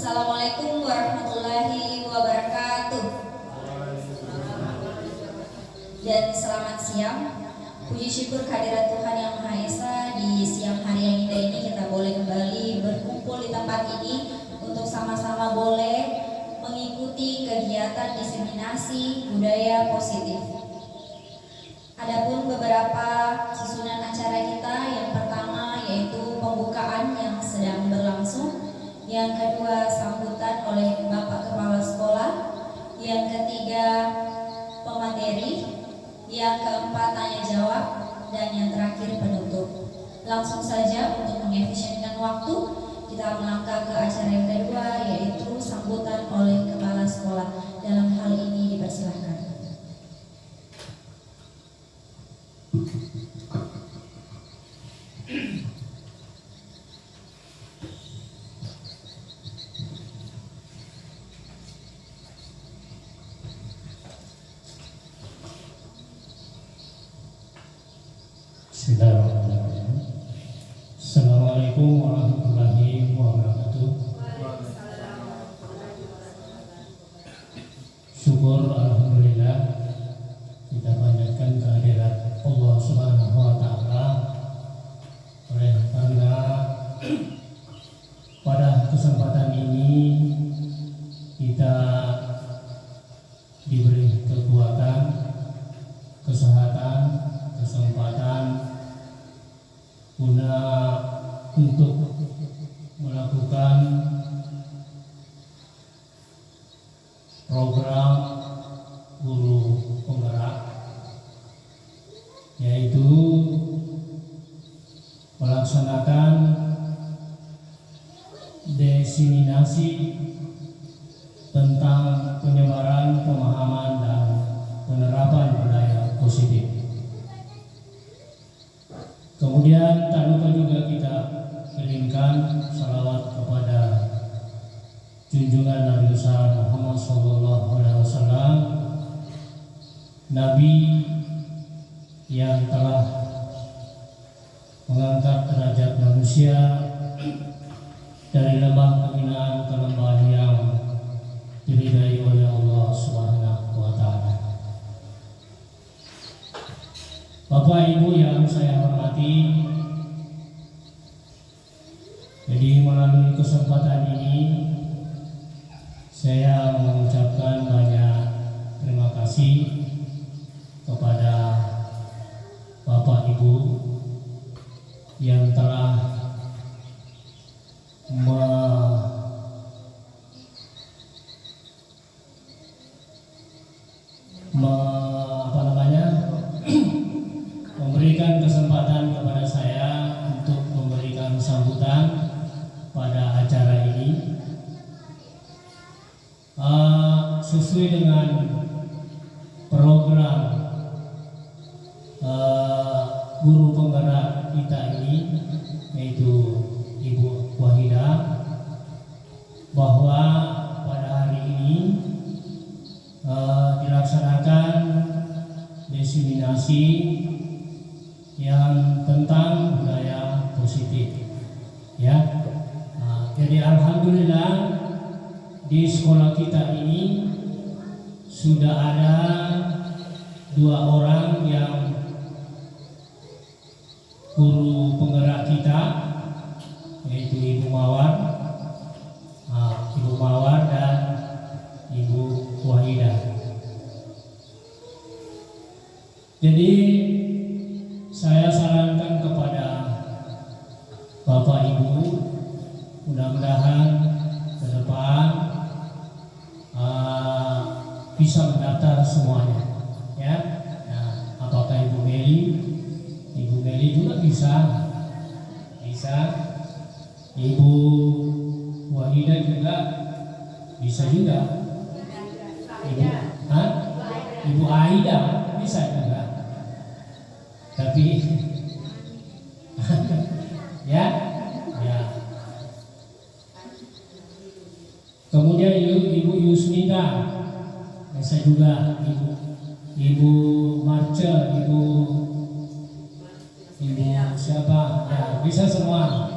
Assalamualaikum warahmatullahi wabarakatuh. Dan selamat siang. Puji syukur kehadirat Tuhan Yang Maha Esa, di siang hari yang indah ini kita boleh kembali berkumpul di tempat ini untuk sama-sama boleh mengikuti kegiatan diseminasi budaya positif. Adapun beberapa susunan acara kita, yang pertama yaitu pembukaan yang sedang berlangsung, yang kedua sambutan oleh Bapak Kepala Sekolah, yang ketiga pemateri, yang keempat tanya jawab, dan yang terakhir penutup. Langsung saja untuk mengefisienkan waktu, kita melangkah ke acara yang kedua, yaitu sambutan oleh Kepala Sekolah. Dalam hal ini dipersilahkan. Bismillahirrahmanirrahim. Assalamualaikum warahmatullahi wabarakatuh. Syukur alhamdulillah kita panjatkan kehadirat Allah Subhanahu wa taala, oleh karena pada kesempatan ini kita diberi kekuatan, kesehatan, kesempatan guna untuk melakukan program guru penggerak, yaitu melaksanakan diseminasi tentang penyebaran pemahaman dan penerapan budaya positif. Kemudian tak lupa juga kita kirimkan salawat kepada junjungan Nabi besar Muhammad SAW, Nabi yang telah mengangkat derajat manusia dari lembah kehinaan ke lembah yang diridai oleh Allah Subhanahu wa taala. Bapak Ibu yang saya hormati, jadi melalui kesempatan ini saya mengucapkan banyak terima kasih kepada Bapak Ibu yang telah memberikan kesempatan kepada saya untuk memberikan sambutan pada acara ini. Sesuai dengan program guru penggerak kita ini, yaitu Ibu Wahida, bahwa pada hari ini dilaksanakan diseminasi yang tentang budaya positif, ya. Jadi alhamdulillah di sekolah kita ini sudah ada 2 orang yang guru penggerak kita, yaitu Ibu Mawar dan Ibu Wahida. Jadi saya sarankan kepada Bapak Ibu, mudah-mudahan ke depan bisa mendaftar semuanya, ya. Nah, apakah Ibu Meli juga bisa, Ibu Wahida juga bisa juga, Ibu Aida bisa juga. Tapi ya. Kemudian Ibu Yusmita bisa juga, Ibu Marce, Ibu siapa? Ya, bisa semua.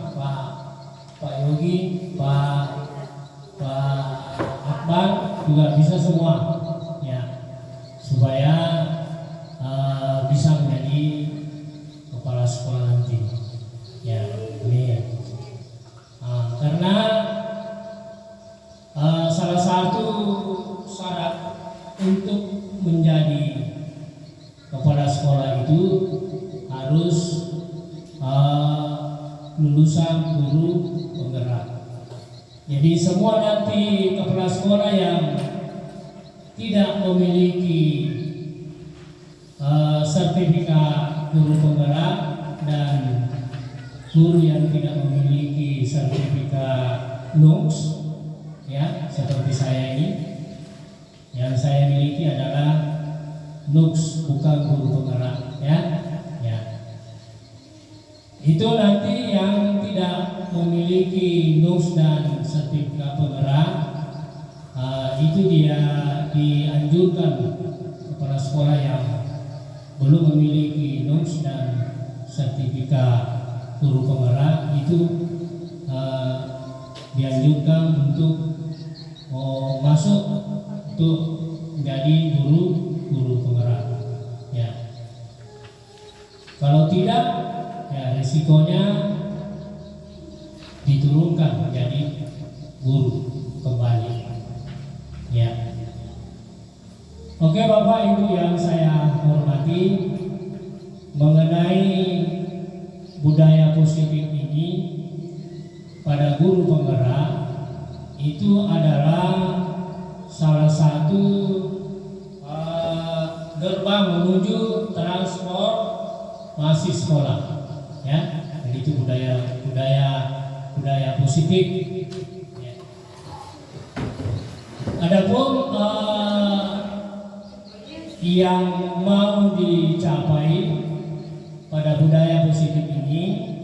Pak Yogi, Pak juga bisa semua, ya, supaya bisa menjadi kepala sekolah nanti, ya. Amin. Karena salah satu syarat untuk menjadi kepala sekolah itu harus lulusan guru penggerak. Jadi semua nanti kepala sekolah yang tidak memiliki sertifikat guru penggerak dan guru yang tidak memiliki sertifikat NUKS, ya, seperti saya ini, yang saya miliki adalah NUKS, bukan guru penggerak, ya. Itu nanti yang tidak memiliki NUKS dan sertifikat penggerak, itu dia dianjurkan kepala sekolah yang belum memiliki NUKS dan sertifikat guru penggerak itu dianjurkan untuk masuk untuk menjadi guru penggerak, ya. Kalau tidak, ya risikonya diturunkan menjadi guru kembali, ya. Oke Bapak Ibu yang saya hormati, mengenai budaya positif ini pada guru penggerak itu adalah salah satu gerbang menuju transformasi sekolah, ya. Jadi itu budaya positif, ya. Adapun yang mau dicapai pada budaya positif ini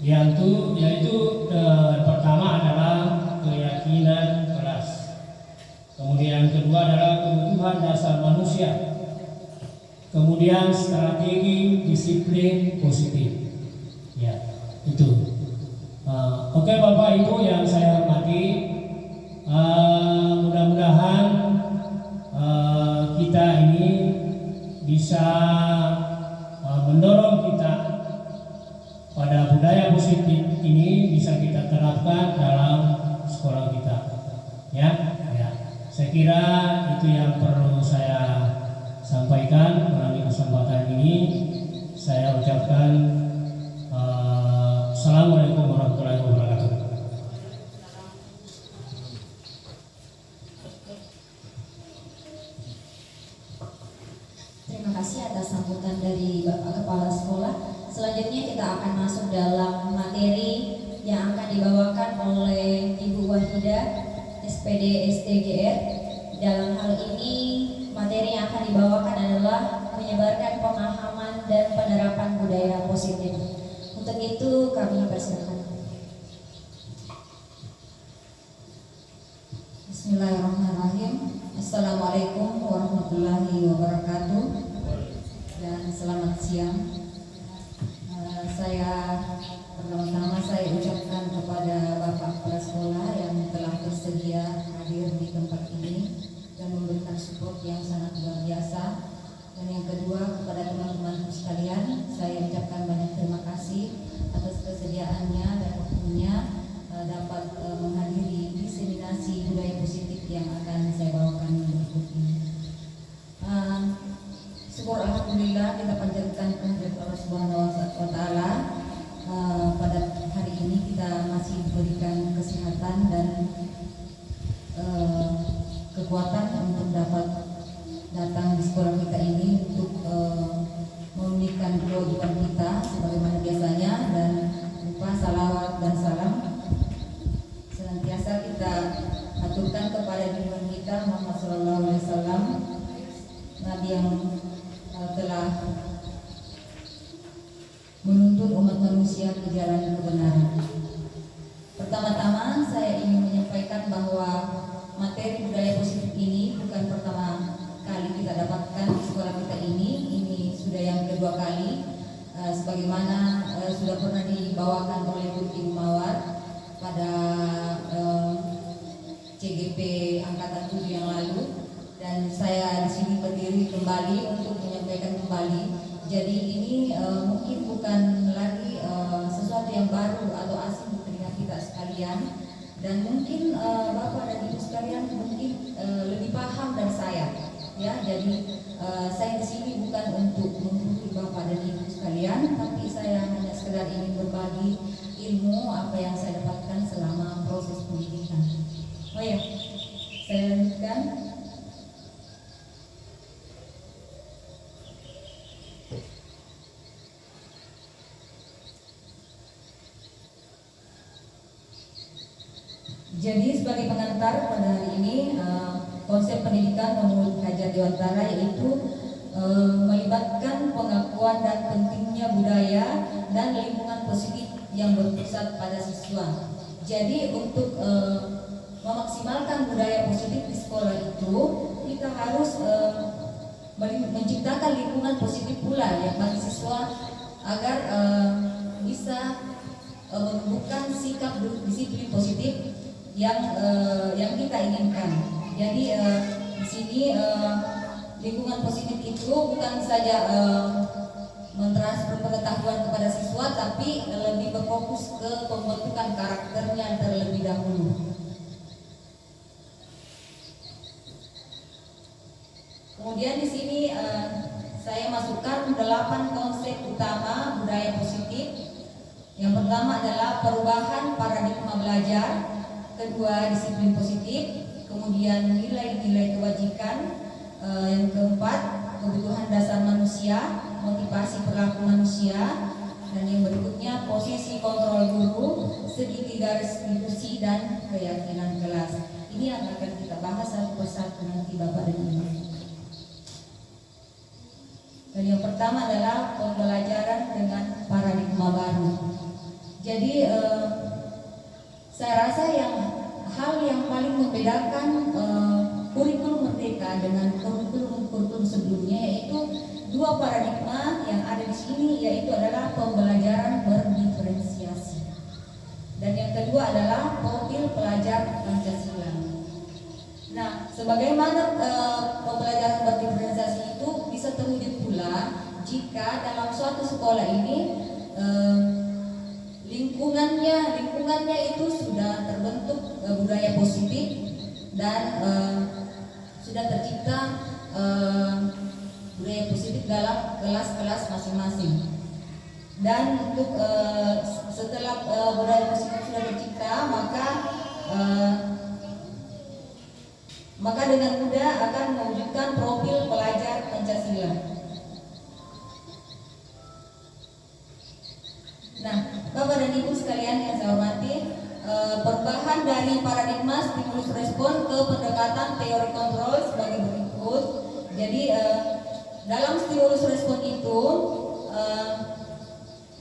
yaitu pertama adalah keyakinan keras, kemudian kedua adalah kebutuhan dasar manusia, kemudian strategi disiplin positif, ya, itu. Oke Bapak Ibu yang saya hormati, mudah-mudahan kita ini bisa mendorong kita pada budaya positif ini bisa kita terapkan dalam sekolah kita, ya. Saya kira itu yang perlu saya sampaikan melalui kesempatan ini. Saya ucapkan Assalamualaikum warahmatullahi wabarakatuh. Terima kasih atas sambutan dari Bapak Kepala Sekolah. Selanjutnya kita akan masuk dalam materi yang akan dibawakan oleh Ibu Wahidah, SPD STGR. Dalam hal ini materi yang akan dibawakan adalah menyebarkan pemahaman dan penerapan budaya positif. Untuk itu kami persilakan. Bismillahirrahmanirrahim. Assalamualaikum warahmatullahi wabarakatuh dan selamat siang. Pertama-tama saya ucapkan kepada Bapak Kepala Sekolah yang telah bersedia hadir di tempat ini dan memberikan support yang sangat luar biasa. Dan yang kedua, kepada teman-teman sekalian, saya ucapkan banyak terima kasih atas kesediaannya dan waktunya dapat menghadiri diseminasi budaya positif yang akan saya bawakan berikut ini. Syukur alhamdulillah kita panjatkan kehadirat Allah Subhanahu wa taala. Pada hari ini kita masih diberikan kesehatan dan kekuatan untuk dapat datang di sekolah kita ini untuk menunaikan kewajiban kita sebagaimana biasanya, dan lupa salawat dan salam senantiasa kita aturkan kepada junjungan kita Muhammad SAW, Nabi yang telah menuntun umat manusia ke jalan kebenaran. Pertama-tama saya ingin menyampaikan bahwa materi budaya positif ini bukan pertama kali kita dapatkan di sekolah kita ini sudah yang kedua kali, sebagaimana sudah pernah dibawakan oleh Ibu Mawar pada CGP Angkatan 7 yang lalu, dan saya di sini berdiri kembali untuk menyampaikan kembali. Jadi ini mungkin bukan lagi sesuatu yang baru atau asing di telinga kita sekalian, dan mungkin Bapak dan Ibu sekalian mungkin lebih paham dari saya. Ya, jadi saya di sini bukan untuk menghukumi Bapak dan Ibu sekalian, tapi saya hanya sekedar ingin berbagi ilmu apa yang saya dapatkan selama proses pendidikan. Oh ya, saya lanjutkan. Jadi sebagai pengantar pada hari ini, konsep pendidikan menurut Hajar Dewantara yaitu melibatkan pengakuan dan pentingnya budaya dan lingkungan positif yang berpusat pada siswa. Jadi untuk memaksimalkan budaya positif di sekolah itu, kita harus menciptakan lingkungan positif pula yang bagi siswa agar bisa menumbuhkan sikap disiplin positif yang kita inginkan. Jadi di sini lingkungan positif itu bukan saja mentransfer pengetahuan kepada siswa, tapi lebih berfokus ke pembentukan karakternya terlebih dahulu. Kemudian di sini saya masukkan 8 konsep utama budaya positif. Yang pertama adalah perubahan paradigma belajar. Kedua, disiplin positif, kemudian nilai-nilai kebajikan, yang keempat, kebutuhan dasar manusia, motivasi perilaku manusia, dan yang berikutnya posisi kontrol guru, segitiga restitusi dan keyakinan kelas. Ini yang akan kita bahas satu persatu nanti Bapak dan Ibu. Dan yang pertama adalah pembelajaran dengan paradigma baru. Jadi saya rasa hal yang paling membedakan kurikulum Merdeka dengan kurikulum sebelumnya yaitu 2 paradigma yang ada di sini, yaitu adalah pembelajaran berdiferensiasi dan yang kedua adalah profil pelajar Pancasila. Nah, sebagaimana pembelajaran berdiferensiasi itu bisa terwujud pula jika dalam suatu sekolah ini lingkungannya itu sudah terbentuk budaya positif dan sudah tercipta budaya positif dalam kelas-kelas masing-masing. Dan untuk setelah budaya positif sudah tercipta, maka dengan mudah akan mewujudkan profil pelajar Pancasila. Nah, Bapak dan Ibu sekalian yang saya hormati, perubahan dari paradigma stimulus respon ke pendekatan teori kontrol sebagai berikut. Jadi dalam stimulus respon itu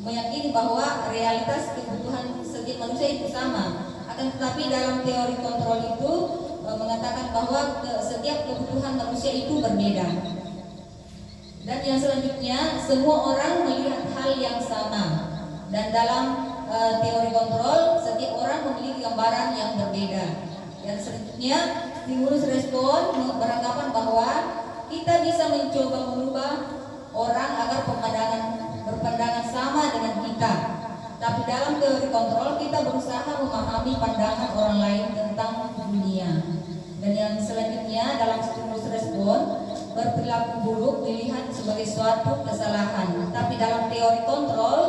meyakini bahwa realitas kebutuhan setiap manusia itu sama. Akan tetapi dalam teori kontrol itu mengatakan bahwa setiap kebutuhan manusia itu berbeda. Dan yang selanjutnya, semua orang melihat hal yang sama. Dan dalam teori kontrol, setiap orang memiliki gambaran yang berbeda. Yang selanjutnya, stimulus respon beranggapan bahwa kita bisa mencoba merubah orang agar berpandangan sama dengan kita. Tapi dalam teori kontrol, kita berusaha memahami pandangan orang lain tentang dunia. Dan yang selanjutnya, dalam stimulus respon, berperilaku buruk dilihat sebagai suatu kesalahan. Tapi dalam teori kontrol,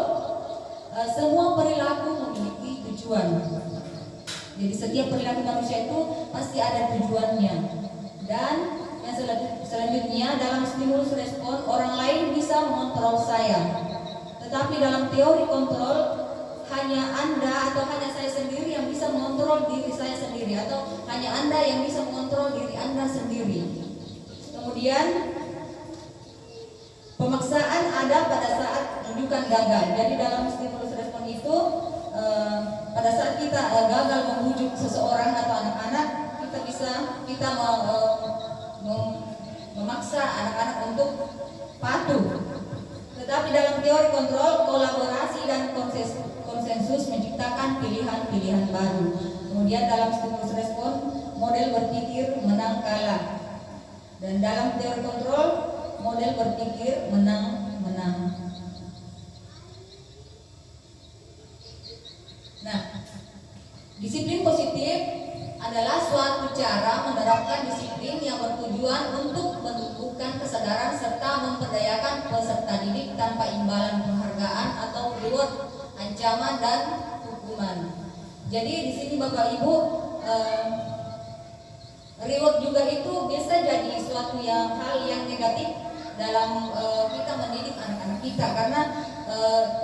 semua perilaku memiliki tujuan. Jadi setiap perilaku manusia itu pasti ada tujuannya. Dan yang selanjutnya, dalam stimulus respon, orang lain bisa mengontrol saya. Tetapi dalam teori kontrol, hanya Anda atau hanya saya sendiri yang bisa mengontrol diri saya sendiri, atau hanya Anda yang bisa mengontrol diri Anda sendiri. Kemudian pemaksaan ada pada saat rujukan gagal. Jadi dalam stimulus respon itu pada saat kita gagal membujuk seseorang atau anak-anak, kita memaksa anak-anak untuk patuh. Tetapi dalam teori kontrol, kolaborasi dan konsensus menciptakan pilihan-pilihan baru. Kemudian dalam stimulus respon, model berpikir menang kalah. Dan dalam teori kontrol, model berpikir menang-menang. Nah, disiplin positif adalah suatu cara menerapkan disiplin yang bertujuan untuk menumbuhkan kesadaran serta memperdayakan peserta didik tanpa imbalan penghargaan atau reward, ancaman dan hukuman. Jadi di sini Bapak Ibu, reward juga itu bisa jadi suatu hal yang negatif dalam kita mendidik anak-anak kita, karena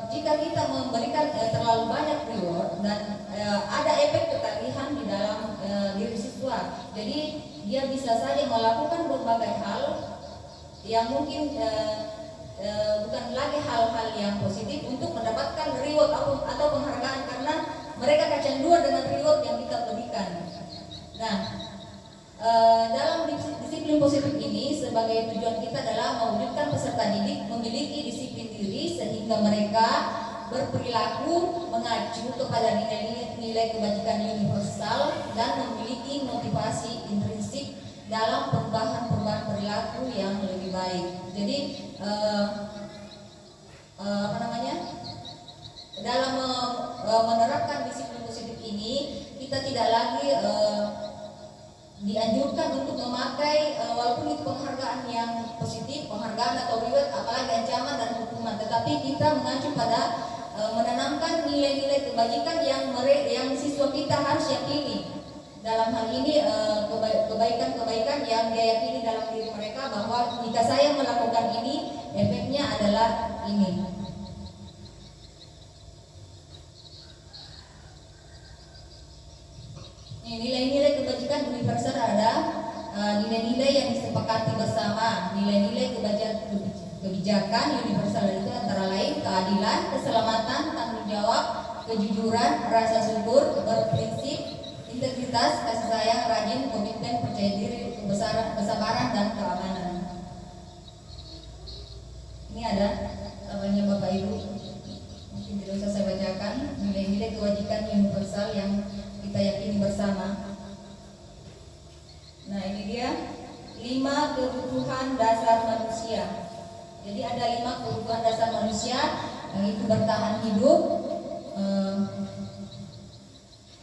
jika kita memberikan terlalu banyak reward dan ada efek ketagihan di dalam diri siswa, jadi dia bisa saja melakukan berbagai hal yang mungkin bukan lagi hal-hal yang positif untuk mendapatkan reward atau penghargaan, karena mereka kecanduan dengan reward yang kita berikan. Nah, dalam disiplin positif ini sebagai tujuan kita adalah mewujudkan peserta didik memiliki disiplin diri sehingga mereka berperilaku mengacu kepada nilai-nilai kebajikan universal dan memiliki motivasi intrinsik dalam perubahan perilaku yang lebih baik. Jadi dalam menerapkan disiplin positif ini kita tidak lagi dianjurkan untuk memakai walaupun itu penghargaan yang positif, penghargaan atau reward, apalagi ancaman dan hukuman, tetapi kita mengacu pada menanamkan nilai-nilai kebajikan yang siswa kita harus yakini. Dalam hal ini kebaikan-kebaikan yang dia yakini dalam diri mereka, bahwa jika saya melakukan ini, efeknya adalah ini. Nilai-nilai kebajikan universal ada nilai-nilai yang disepakati bersama. Nilai-nilai kebijakan universal itu antara lain keadilan, keselamatan, tanggung jawab, kejujuran, rasa syukur, berprinsip, integritas, kasih sayang, rajin, komitmen, percaya diri, kesabaran, dan keamanan. Ini ada tabelnya Bapak Ibu, mungkin tidak usah saya bacakan. Nilai-nilai kewajiban universal yang kita yakini bersama. Nah, ini dia 5 kebutuhan dasar manusia. Jadi ada 5 kebutuhan dasar manusia, yang itu bertahan hidup,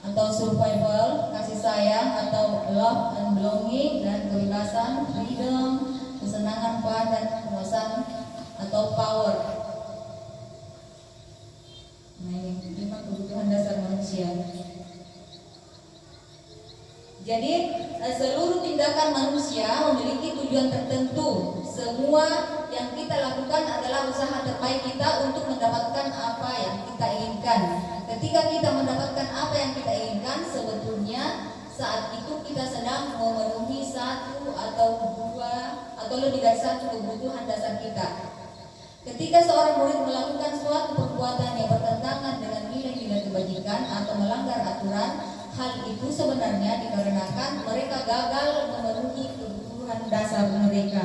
atau survival, kasih sayang atau love and belonging, dan kebebasan, freedom, kesenangan, fun, dan kepuasan atau power. Nah, ini 5 kebutuhan dasar manusia. Jadi seluruh tindakan manusia memiliki tujuan tertentu. Semua yang kita lakukan adalah usaha terbaik kita untuk mendapatkan apa yang kita inginkan. Ketika kita mendapatkan apa yang kita inginkan, sebetulnya saat itu kita sedang memenuhi 1 atau 2 atau lebih dari 1 kebutuhan dasar kita. Ketika seorang murid melakukan suatu perbuatan yang bertentangan dengan nilai-nilai kebajikan atau melanggar aturan, hal itu sebenarnya dikarenakan mereka gagal memenuhi kebutuhan dasar mereka.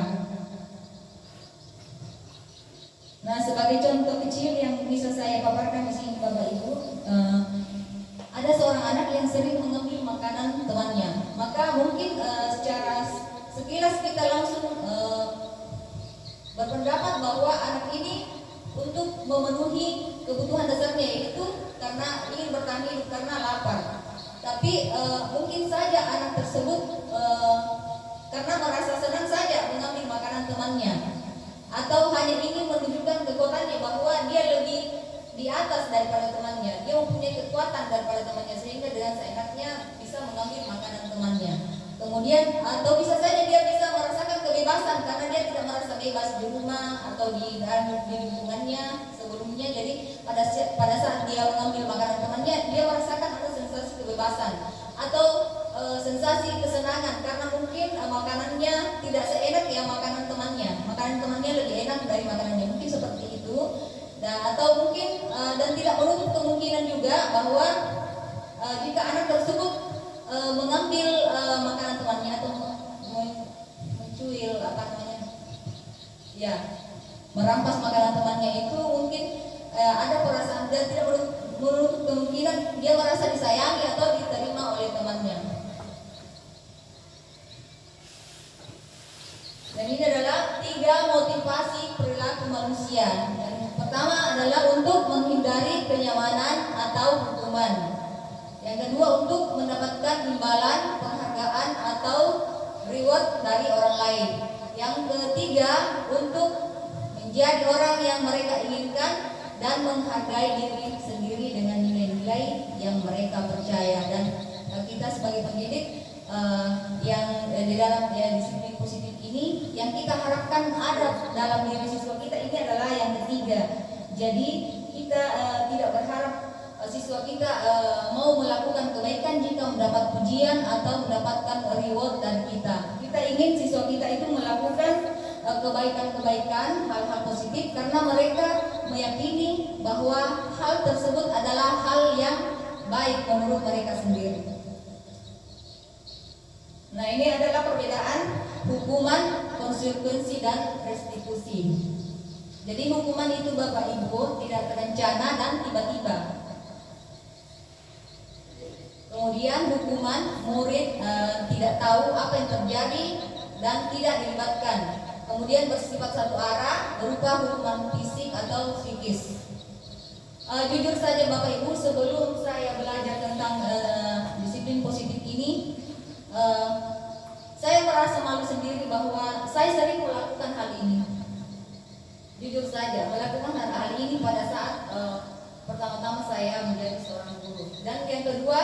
Nah, sebagai contoh kecil yang bisa saya paparkan di sini Bapak Ibu, ada seorang anak yang sering mengambil makanan temannya. Maka mungkin secara sekilas kita langsung berpendapat bahwa anak ini untuk memenuhi kebutuhan dasarnya, yaitu karena ingin bertahan hidup, karena lapar. Tapi mungkin saja anak tersebut karena merasa senang saja mengambil makanan temannya, atau hanya ingin menunjukkan kekuatannya bahwa dia lebih di atas daripada temannya, dia mempunyai kekuatan daripada temannya, sehingga dengan seenaknya bisa mengambil makanan temannya. Kemudian atau bisa saja dia bisa merasakan kebebasan karena dia tidak merasa bebas di rumah atau di lingkungannya sebelumnya. Jadi pada saat dia mengambil makanan temannya, dia merasakan ada sensasi kebebasan atau sensasi kesenangan karena mungkin makanannya tidak seenak ya makanan temannya lebih enak dari makanannya, mungkin seperti itu. Atau mungkin dan tidak menutup kemungkinan juga bahwa jika anak tersebut mengambil makanan temannya atau mencuil merampas makanan temannya, itu mungkin ada perasaan, dan tidak menutup kemungkinan dia merasa disayangi atau diterima oleh temannya. mencari kenyamanan atau hukuman. Yang kedua, untuk mendapatkan imbalan, penghargaan atau reward dari orang lain. Yang ketiga, untuk menjadi orang yang mereka inginkan dan menghargai diri sendiri dengan nilai-nilai yang mereka percaya. Dan kita sebagai pendidik yang di dalam disiplin positif ini, yang kita harapkan ada dalam diri siswa kita ini adalah yang ketiga. Jadi kita tidak berharap siswa kita mau melakukan kebaikan jika mendapat pujian atau mendapatkan reward dari kita. Kita ingin siswa kita itu melakukan kebaikan-kebaikan, hal-hal positif, karena mereka meyakini bahwa hal tersebut adalah hal yang baik menurut mereka sendiri. Nah, ini adalah perbedaan hukuman, konsekuensi, dan restitusi. Jadi hukuman itu Bapak Ibu tidak terencana dan tiba-tiba. Kemudian hukuman, murid tidak tahu apa yang terjadi dan tidak dilibatkan. Kemudian bersifat satu arah, berupa hukuman fisik atau psikis. Jujur saja Bapak Ibu, sebelum saya belajar tentang disiplin positif ini, saya merasa malu sendiri bahwa saya sering melakukan hal ini. Jujur saja, melakukan hal ini pada saat pertama-tama saya menjadi seorang guru. Dan yang kedua,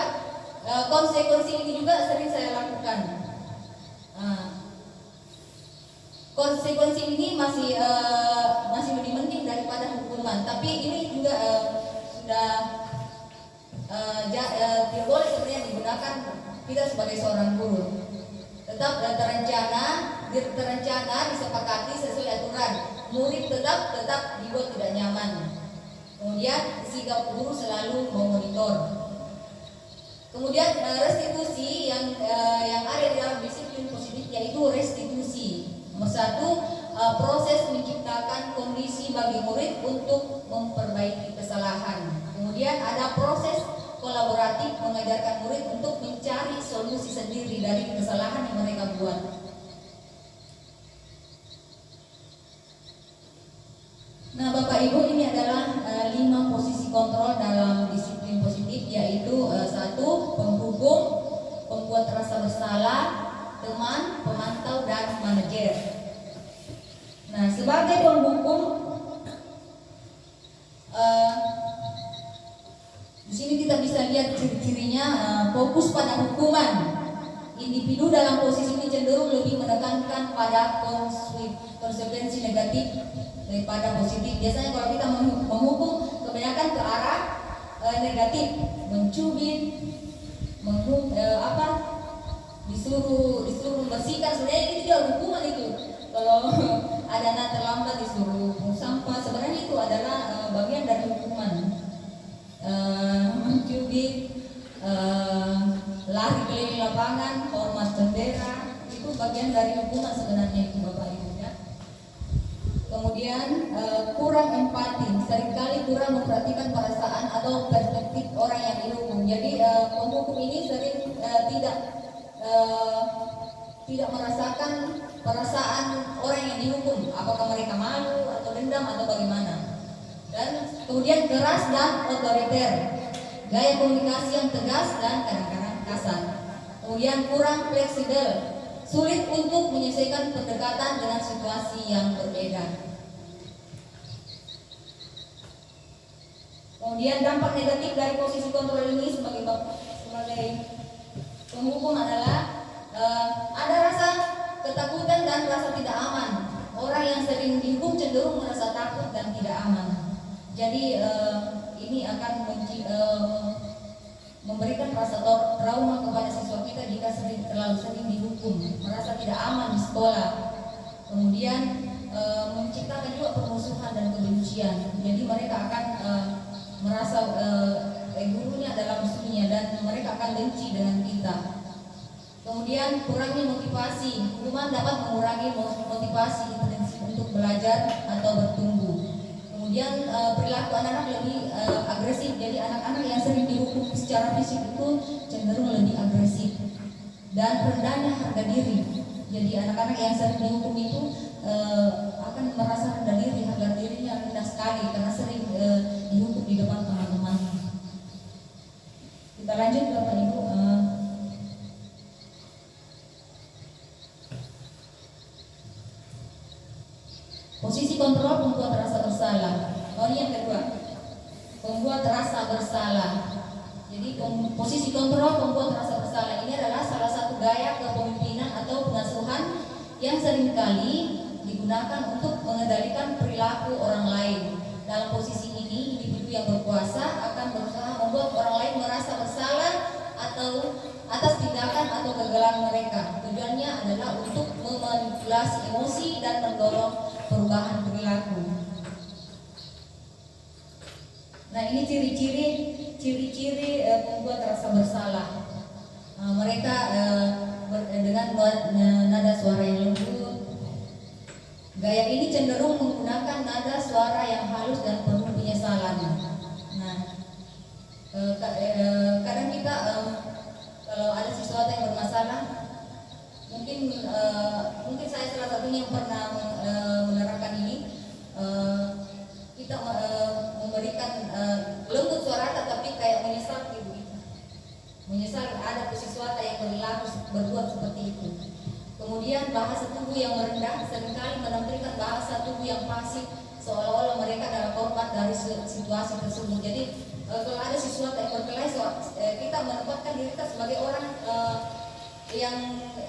konsekuensi ini juga sering saya lakukan. Konsekuensi ini masih lebih penting daripada hukuman. Tapi ini juga sudah tidak boleh sebenarnya digunakan kita sebagai seorang guru. Tetap terencana, disepakati sesuai aturan. Murid tetap dibuat tidak nyaman. Kemudian sikap guru selalu memonitor. Kemudian restitusi yang ada di dalam disiplin positif yaitu restitusi. Nomor satu, proses menciptakan kondisi bagi murid untuk memperbaiki kesalahan. Kemudian ada proses kolaboratif mengajarkan murid untuk mencari solusi sendiri dari kesalahan yang mereka buat. Nah, Bapak Ibu, ini adalah 5 posisi kontrol dalam disiplin positif, yaitu 1. Penghukum, pembuat rasa bersalah, teman, pemantau, dan manajer. Nah, sebagai penghukum, di sini kita bisa lihat ciri-cirinya, fokus pada hukuman. Individu dalam posisi ini cenderung lebih menekankan pada konsekuensi negatif daripada positif. Biasanya kalau kita menghukum, kebanyakan ke arah negatif, mencubit, disuruh membersihkan. Sebenarnya itu juga hukuman itu. Kalau ada anak terlambat disuruh pungut sampah, sebenarnya itu adalah bagian dari hukuman. Mencubit, lari keliling lapangan, ormas bendera, itu bagian dari hukuman sebenarnya itu Bapak Ibu ya. Kemudian kurang empati, seringkali kurang memperhatikan perasaan atau perspektif orang yang dihukum. Jadi penghukum ini sering tidak merasakan perasaan orang yang dihukum, apakah mereka malu atau dendam atau bagaimana. Dan kemudian keras dan otoriter, gaya komunikasi yang tegas dan kadang-kadang kasar. Kemudian kurang fleksibel, sulit untuk menyelesaikan pendekatan dengan situasi yang berbeda. Kemudian dampak negatif dari posisi kontrol ini sebagai penghukum adalah ada rasa ketakutan dan rasa tidak aman. Orang yang sering dihukum cenderung merasa takut dan tidak aman. Jadi ini akan memberikan rasa trauma kepada siswa kita jika terlalu sering dihukum, merasa tidak aman di sekolah. Kemudian menciptakan juga permusuhan dan kebencian. Jadi mereka akan merasa gurunya adalah musuhnya dan mereka akan benci dengan kita. Kemudian kurangnya motivasi, hukuman dapat mengurangi motivasi untuk belajar atau bertumbuh. Kemudian perilaku anak-anak lebih agresif. Jadi anak-anak yang sering dihukum secara fisik itu cenderung lebih agresif. Dan rendahnya harga diri. Jadi anak-anak yang sering dihukum itu akan merasa rendah diri, harga dirinya rendah sekali karena sering dihukum di depan teman-temannya. Kita lanjut Bapak Ibu. Posisi kontrol membuat rasa bersalah. Oh, ini yang kedua, membuat rasa bersalah. Jadi posisi kontrol membuat rasa bersalah ini adalah salah satu gaya kepemimpinan atau pengasuhan yang seringkali digunakan untuk mengendalikan perilaku orang lain. Dalam posisi ini, individu yang berkuasa akan berusaha membuat orang lain merasa bersalah atau atas tindakan atau kegagalan mereka. Tujuannya adalah untuk memanipulasi emosi dan mendorong perubahan perilaku. Nah, ini ciri-ciri membuat rasa bersalah. Mereka dengan nada suara yang lembut. Gaya ini cenderung menggunakan nada suara yang halus dan penuh penyesalan. Nah, kadang kita kalau ada sesuatu yang bermasalah, mungkin saya salah satunya yang pernah menerapkan ini. Kita memberikan lembut suara tetapi kayak menyesal gitu. Menyesal ada sesuatu yang berbuat seperti itu. Kemudian bahasa tubuh yang merendah seringkali menampilkan bahasa tubuh yang pasif, seolah-olah mereka adalah korban dari situasi tersebut. Jadi kalau ada sesuatu yang berkelahi, kita menempatkan diri kita sebagai orang yang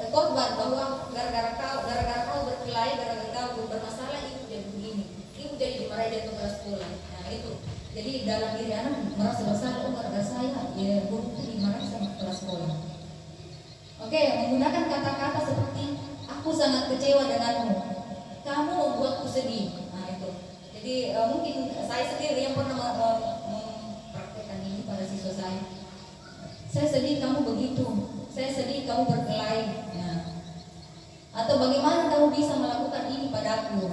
korban, bahwa gara-gara kau berkelahi, gara-gara kau bermasalah, ibu jadi begini, ibu jadi dimarahi dari kelas sekolah. Nah itu, jadi dalam diri anak merasa bersalah, oh gara-gara saya, ya guru itu dimarahi sama kelas sekolah. Oke, menggunakan kata-kata seperti aku sangat kecewa denganmu, kamu membuatku sedih. Nah itu, jadi mungkin saya sendiri yang pernah mempraktekkan ini pada siswa saya. Saya sedih kamu begitu, saya sedih kamu berkelahi. Nah, atau bagaimana kamu bisa melakukan ini padaku?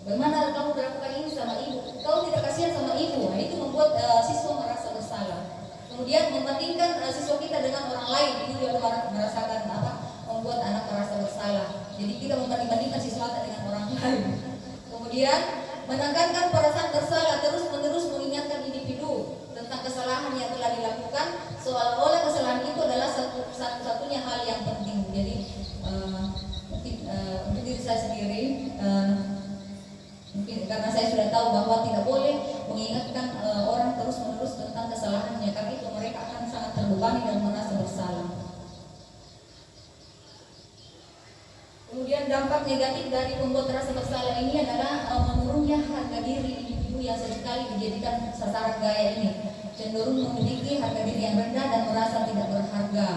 Bagaimana kamu melakukan ini sama ibu? Kau tidak kasihan sama ibu. Nah, itu membuat siswa merasa bersalah. Kemudian membandingkan siswa kita dengan orang lain, itu juga merasakan membuat anak merasa bersalah. Jadi kita membandingkan siswa dengan orang lain. Kemudian menekankan perasaan bersalah, terus-menerus mengingatkan individu tentang kesalahan yang telah dilakukan, seolah-olah kesalahan itu adalah satu-satunya hal yang penting. Jadi mungkin untuk diri saya sendiri, mungkin karena saya sudah tahu bahwa tidak boleh mengingatkan orang terus-menerus tentang kesalahannya, karena itu mereka akan sangat terbebani dan merasa bersalah. Kemudian dampak negatif dari membuat rasa bersalah ini adalah menurunnya harga diri individu yang seringkali dijadikan sasaran gaya ini, cenderung memiliki harga diri yang rendah dan merasa tidak berharga.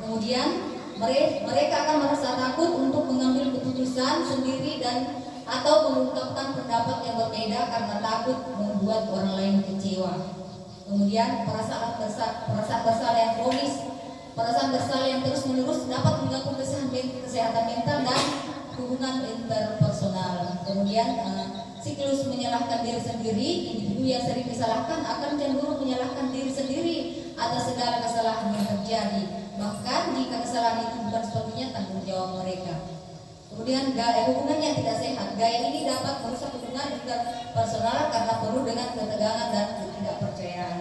Kemudian mereka akan merasa takut untuk mengambil keputusan sendiri dan atau mengungkapkan pendapat yang berbeda karena takut membuat orang lain kecewa. Kemudian perasaan bersalah yang kronis, perasaan bersalah yang terus-menerus dapat mengganggu kesehatan mental dan hubungan interpersonal. Kemudian siklus menyalahkan diri sendiri, individu yang sering disalahkan akan cenderung menyalahkan diri sendiri atas segala kesalahan yang terjadi, bahkan jika kesalahan itu bukan sepatutnya tanggung jawab mereka. Kemudian hubungan yang tidak sehat, gaya ini dapat merusak hubungan interpersonal karena penuh dengan ketegangan dan ketidakpercayaan.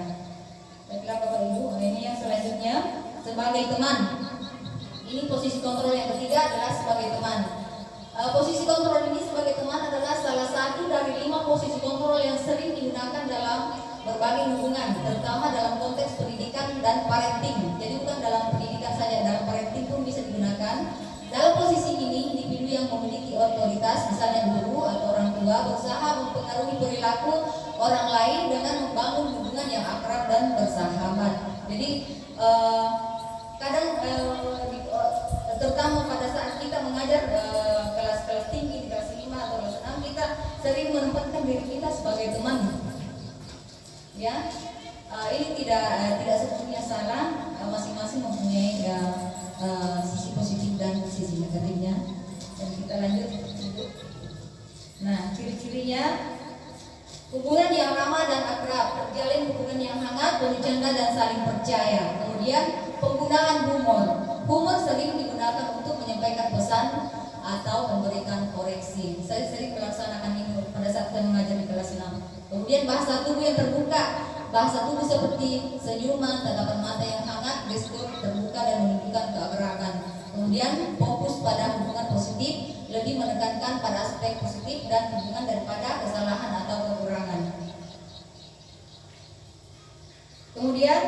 Baiklah Bapak Ibu, ini yang selanjutnya sebagai teman. Ini posisi kontrol yang ketiga adalah sebagai teman. Posisi kontrol ini sebagai teman adalah salah satu dari 5 posisi kontrol yang sering digunakan dalam berbagai hubungan, terutama dalam konteks pendidikan dan parenting. Jadi bukan dalam pendidikan saja, dalam parenting pun bisa digunakan. Dalam posisi ini, individu yang memiliki otoritas, misalnya guru atau orang tua, berusaha mempengaruhi perilaku orang lain dengan membangun hubungan yang akrab dan bersahabat. Jadi kadang terutama pada saat kita mengajar kelas-kelas tinggi, kelas 5 atau kelas 6, kita sering menempatkan diri kita sebagai teman. Ya, ini tidak sepenuhnya salah, masing-masing mempunyai sisi positif dan sisi negatifnya. Dan kita lanjut. Nah, ciri-cirinya: hubungan yang ramah dan akrab, terjalin hubungan yang hangat, bercanda dan saling percaya. Kemudian penggunaan humor. Humor sering digunakan untuk menyampaikan pesan atau memberikan koreksi. Saya sering melaksanakan ini pada saat saya mengajar di kelas 6. Kemudian bahasa tubuh yang terbuka. Bahasa tubuh seperti senyuman, tatapan mata yang hangat, gestur terbuka dan menunjukkan keakraban. Kemudian fokus pada hubungan positif, lebih menekankan pada aspek positif dan hubungan daripada kesalahan atau kekurangan. Kemudian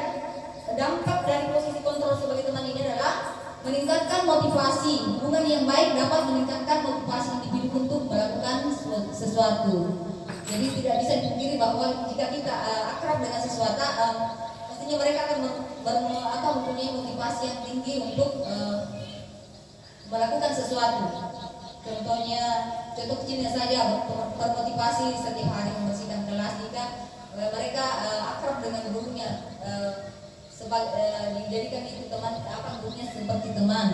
dampak dari posisi kontrol sebagai teman ini adalah meningkatkan motivasi. Hubungan yang baik dapat meningkatkan motivasi individu untuk melakukan sesuatu. Jadi tidak bisa dipungkiri bahwa jika kita akrab dengan sesuatu, pastinya mereka akan mempunyai motivasi yang tinggi untuk melakukan sesuatu. Contoh kecilnya saja, termotivasi setiap hari membersihkan kelas jika mereka akrab dengan gurunya, dijadikan itu teman, gurunya seperti teman.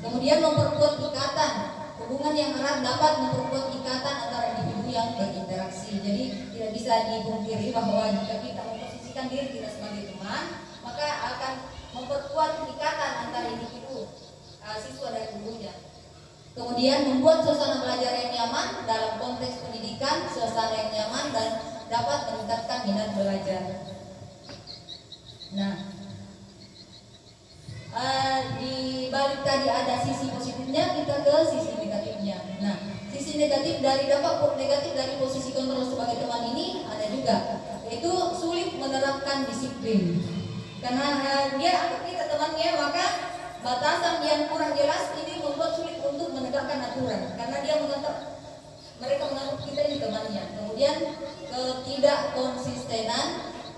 Kemudian memperkuat ikatan. Hubungan yang erat dapat memperkuat ikatan antara individu yang berinteraksi. Jadi tidak bisa dipungkiri bahwa jika kita memposisikan diri kita sebagai teman, maka akan memperkuat ikatan antara individu siswa dan gurunya. Kemudian membuat suasana belajar yang nyaman dalam konteks pendidikan, suasana yang nyaman dan dapat meningkatkan minat belajar. Nah, di balik tadi ada sisi positifnya, kita ke sisi negatifnya. Nah, sisi negatif dari dampak negatif dari posisi kontrol sebagai teman ini ada juga, yaitu sulit menerapkan disiplin. Karena dia anggap kita temannya, maka batasan yang kurang jelas ini membuat sulit untuk menegakkan aturan. Karena mereka menganggap kita ini temannya. Kemudian ketidakkonsistenan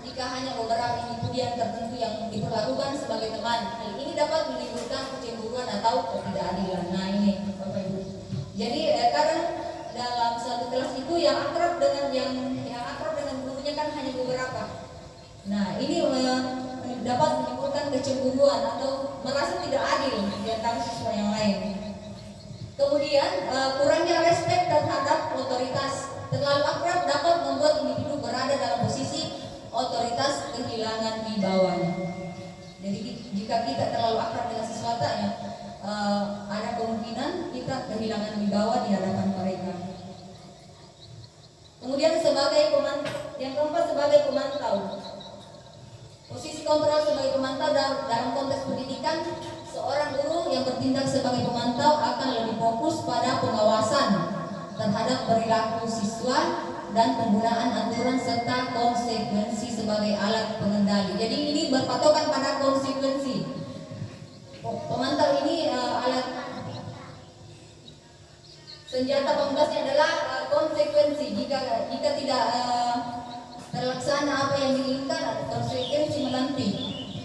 jika hanya beberapa individu yang tertentu yang diperlakukan sebagai teman. Hal ini dapat menimbulkan kecemburuan atau ketidakadilan. Nah ini Bapak Ibu. Jadi kadang dalam satu kelas itu yang akrab dengan gurunya kan hanya beberapa. Nah ini dapat menimbulkan kecemburuan atau merasa tidak adil di antara siswa yang lain. Kemudian kurangnya respek terhadap otoritas. Terlalu akrab dapat membuat individu berada dalam posisi otoritas kehilangan wibawanya. Jadi jika kita terlalu akrab dengan sesuatu ada kemungkinan kita kehilangan wibawa di hadapan mereka. Kemudian yang keempat sebagai pemantau. Posisi kontrol sebagai pemantau dalam konteks pendidikan, seorang guru yang bertindak sebagai pemantau akan lebih fokus pada pengawasan terhadap perilaku siswa dan penggunaan aturan serta konsekuensi sebagai alat pengendali. Jadi ini berpatokan pada konsekuensi. Pemantau ini alat senjata pembegasnya adalah konsekuensi. Jika tidak terlaksana apa yang diinginkan, ada konsekuensi menanti.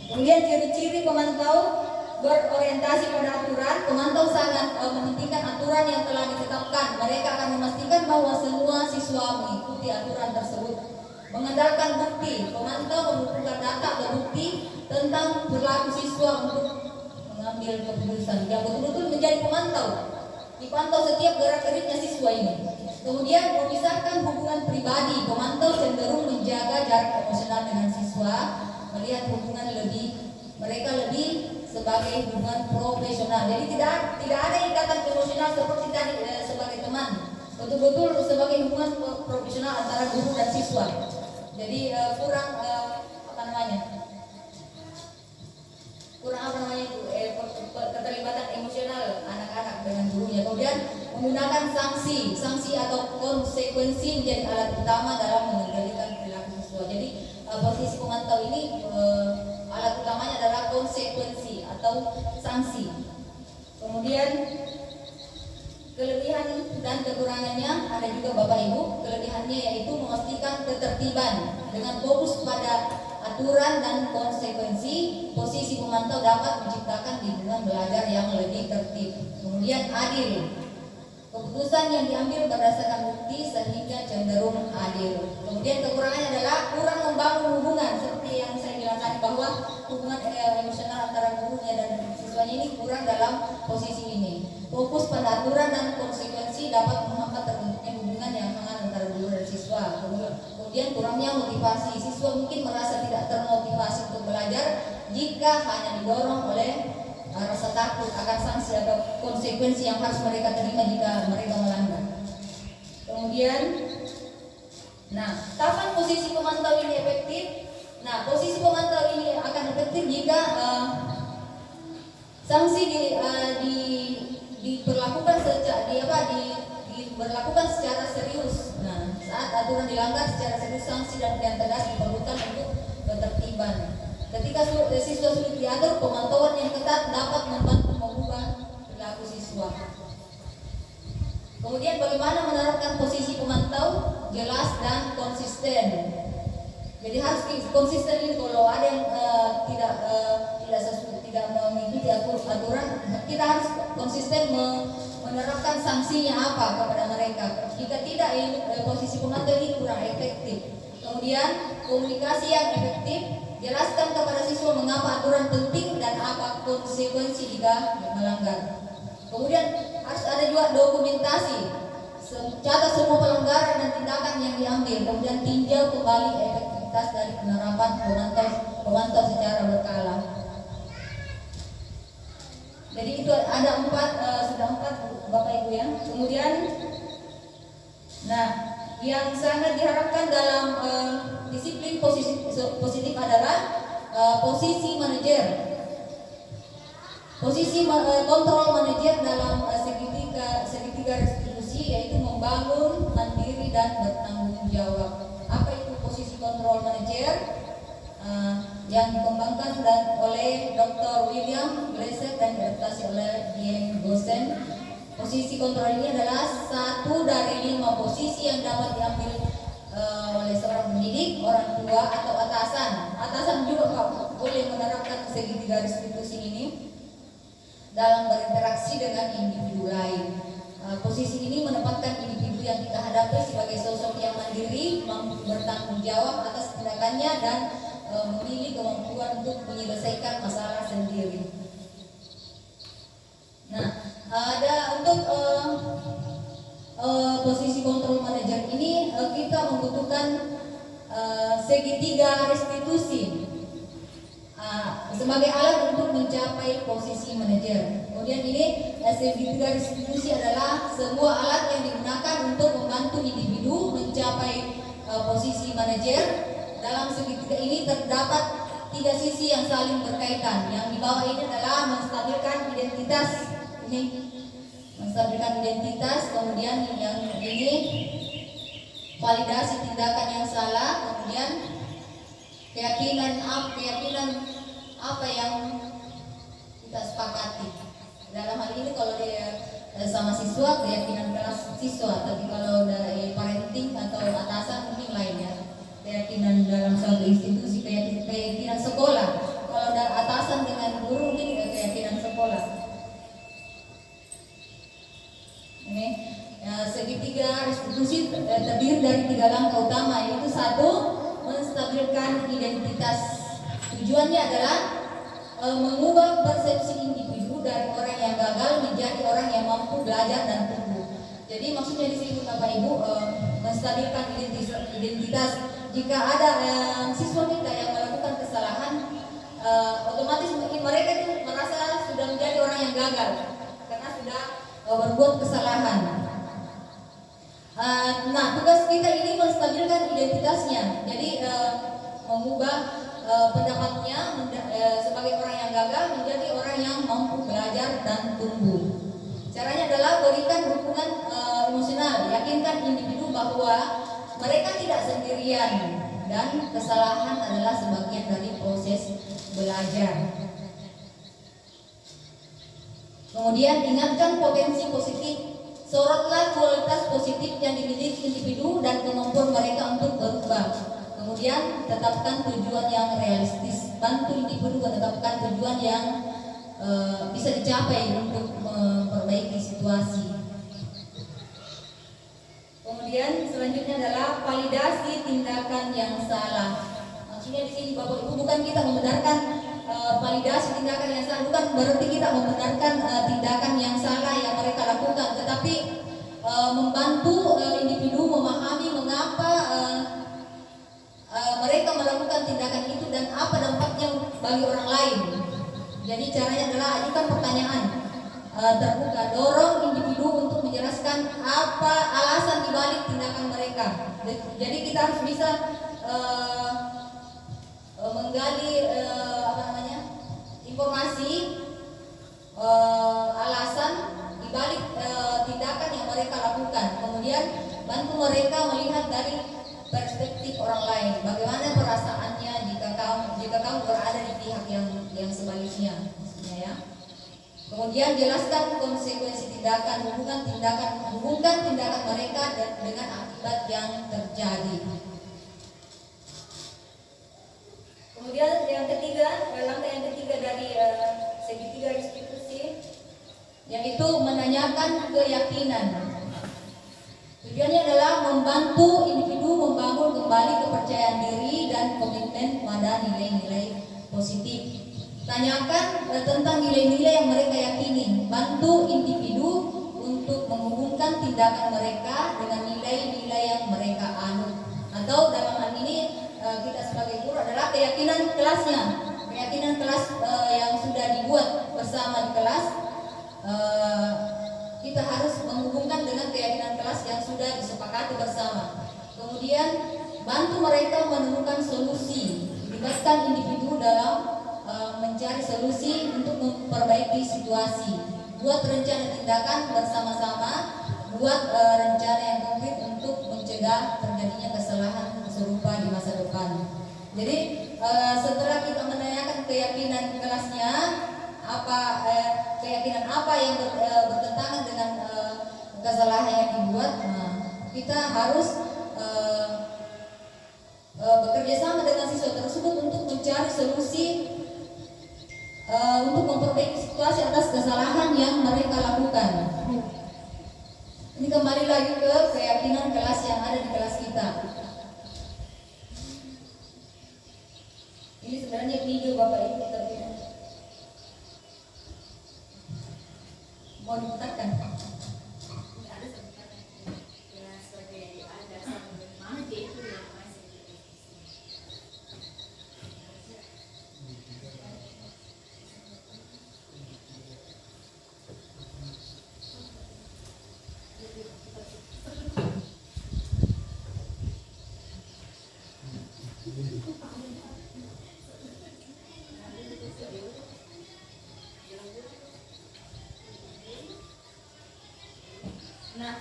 Kemudian ciri-ciri pemantau berorientasi pada aturan. Pemantau sangat mementingkan aturan yang telah ditetapkan. Mereka akan memastikan bahwa semua siswa mengikuti aturan tersebut. Mengandalkan bukti. Pemantau membutuhkan data atau bukti tentang perilaku siswa untuk mengambil keputusan. Yang betul-betul menjadi pemantau. Dipantau setiap gerak-geriknya siswa ini. Kemudian memisahkan hubungan pribadi. Pemantau cenderung menjaga jarak emosional dengan siswa, melihat hubungan mereka lebih sebagai hubungan profesional. Jadi tidak ada ikatan emosional seperti tadi sebagai teman. Betul-betul sebagai hubungan profesional antara guru dan siswa. Jadi kurang keterlibatan emosional anak-anak dengan gurunya. Kemudian menggunakan sanksi atau konsekuensi menjadi alat utama dalam mengendalikan perilaku siswa. Jadi posisi pemantau ini alat utamanya adalah konsekuensi atau sanksi. Kemudian kelebihan dan kekurangannya ada juga Bapak Ibu. Kelebihannya yaitu memastikan ketertiban dengan fokus pada aturan dan konsekuensi. Posisi pemantau dapat menciptakan lingkungan belajar yang lebih tertib. Kemudian adil. Keputusan yang diambil berdasarkan bukti sehingga cenderung adil. Kemudian kekurangannya adalah kurang membangun hubungan, seperti yang saya bilang tadi bahwa hubungan emosional antara gurunya dan siswanya ini kurang dalam posisi ini. Fokus pada aturan dan konsekuensi dapat menghambat terbentuknya hubungan yang hangat antara guru dan siswa. Kemudian kurangnya motivasi. Siswa mungkin merasa tidak termotivasi untuk belajar jika hanya didorong oleh rasa takut akan sanksi atau konsekuensi yang harus mereka terima jika mereka melanggar. Kemudian, kapan posisi pemantau ini efektif? Posisi pemantau ini akan efektif jika sanksi diberlakukan diberlakukan secara serius. Saat aturan dilanggar secara serius, sanksi dan tegas diperlukan untuk ketertiban. Ketika siswa sulit diatur, pemantauan yang ketat dapat membantu mengubah perilaku siswa. Kemudian bagaimana menerapkan posisi pemantau? Jelas dan konsisten. Jadi harus konsisten ini. Kalau ada yang tidak mengikuti aturan, kita harus konsisten menerapkan sanksinya apa kepada mereka. Jika tidak, posisi pemantau ini kurang efektif. Kemudian komunikasi yang efektif, jelaskan kepada siswa mengapa aturan penting dan apa konsekuensi jika melanggar. Kemudian harus ada juga dokumentasi, catat semua pelanggaran dan tindakan yang diambil. Kemudian tinjau kembali efektivitas dari penerapan pemantau secara berkala. Jadi itu ada sudah empat Bapak Ibu ya. Kemudian, yang sangat diharapkan dalam disiplin positif adalah posisi manajer. Posisi kontrol manajer dalam segitiga restitusi yaitu membangun, mandiri dan bertanggung jawab. Apa itu posisi kontrol manajer? Yang dikembangkan oleh Dr. William Glasser dan diadaptasi oleh Dieng Gosen. Posisi kontrol ini adalah satu dari 5 posisi yang dapat diambil oleh seorang pendidik, orang tua atau atasan. Atasan juga boleh menerapkan segitiga restitusi ini dalam berinteraksi dengan individu lain. Posisi ini menempatkan individu yang kita hadapi sebagai sosok yang mandiri, mampu bertanggung jawab atas tindakannya dan memiliki kemampuan untuk menyelesaikan masalah sendiri. Ada untuk posisi kontrol manajer ini kita membutuhkan segitiga restitusi sebagai alat untuk mencapai posisi manajer. Kemudian ini segitiga restitusi adalah sebuah alat yang digunakan untuk membantu individu mencapai posisi manajer. Dalam segitiga ini terdapat 3 sisi yang saling berkaitan. Yang di bawah ini adalah menstabilkan identitas. Kemudian yang ini validasi tindakan yang salah, kemudian keyakinan apa yang kita sepakati. Dalam hal ini kalau dia sama siswa, keyakinan kelas siswa, tapi kalau dari parenting atau atasan mungkin lain ya. Keyakinan dalam suatu institusi, keyakinan sekolah. Kalau dari atasan dengan guru mungkin keyakinan sekolah. Ini segitiga restitusi terdiri dari 3 langkah utama, yaitu 1, menstabilkan identitas. Tujuannya adalah mengubah persepsi individu dari orang yang gagal menjadi orang yang mampu belajar dan tumbuh. Jadi maksudnya di sini Bapak Ibu, menstabilkan identitas. Jika ada siswa kita yang melakukan kesalahan, otomatis mereka itu merasa sudah menjadi orang yang gagal karena sudah berbuat kesalahan. Tugas kita ini menstabilkan identitasnya. Jadi mengubah pendapatnya sebagai orang yang gagal menjadi orang yang mampu belajar dan tumbuh. Caranya adalah berikan dukungan emosional, yakinkan individu bahwa mereka tidak sendirian dan kesalahan adalah sebagian dari proses belajar. Kemudian ingatkan potensi positif, sorotlah kualitas positif yang dimiliki individu dan kemampuan mereka untuk berubah. Kemudian tetapkan tujuan yang realistis, bantu individu menetapkan tujuan yang bisa dicapai untuk memperbaiki situasi. Kemudian selanjutnya adalah validasi tindakan yang salah. Maksudnya di sini Bapak Ibu bukan kita membenarkan validasi tindakan yang salah, bukan berarti kita membenarkan tindakan yang salah yang mereka lakukan, tetapi membantu individu memahami mengapa mereka melakukan tindakan itu dan apa dampaknya bagi orang lain. Jadi caranya adalah ajukan pertanyaan terbuka, dorong individu untuk menjelaskan apa alasan dibalik tindakan mereka. Jadi kita harus bisa menggali informasi alasan dibalik tindakan yang mereka lakukan. Kemudian bantu mereka melihat dari perspektif orang lain, bagaimana perasaannya jika kamu berada di pihak yang sebaliknya, maksudnya ya. Kemudian jelaskan konsekuensi tindakan, hubungkan tindakan mereka dengan akibat yang terjadi. Kemudian langkah yang ketiga dari segitiga restitusi, yaitu menanyakan keyakinan. Tujuannya adalah membantu individu membangun kembali kepercayaan diri dan komitmen pada nilai-nilai positif. Tanyakan tentang nilai-nilai yang mereka yakini. Bantu individu untuk menghubungkan tindakan mereka dengan nilai-nilai yang mereka anut. Atau dalam hal ini kita sebagai guru adalah keyakinan kelasnya. Keyakinan kelas yang sudah dibuat bersama di kelas, kita harus menghubungkan dengan keyakinan kelas yang sudah disepakati bersama. Kemudian bantu mereka menemukan solusi. Libatkan individu dalam mencari solusi untuk memperbaiki situasi. Buat rencana tindakan bersama-sama, buat rencana yang konkret untuk mencegah terjadinya kesalahan serupa di masa depan. Jadi setelah kita menanyakan keyakinan kelasnya, keyakinan apa yang bertentangan dengan kesalahan yang dibuat, kita harus bekerja sama dengan siswa tersebut untuk mencari solusi untuk memperbaiki situasi atas kesalahan yang mereka lakukan. Ini kembali lagi ke keyakinan kelas yang ada di kelas kita. Ini sebenarnya video Bapak Ibu terlihat. Mau diputarkan? Nah,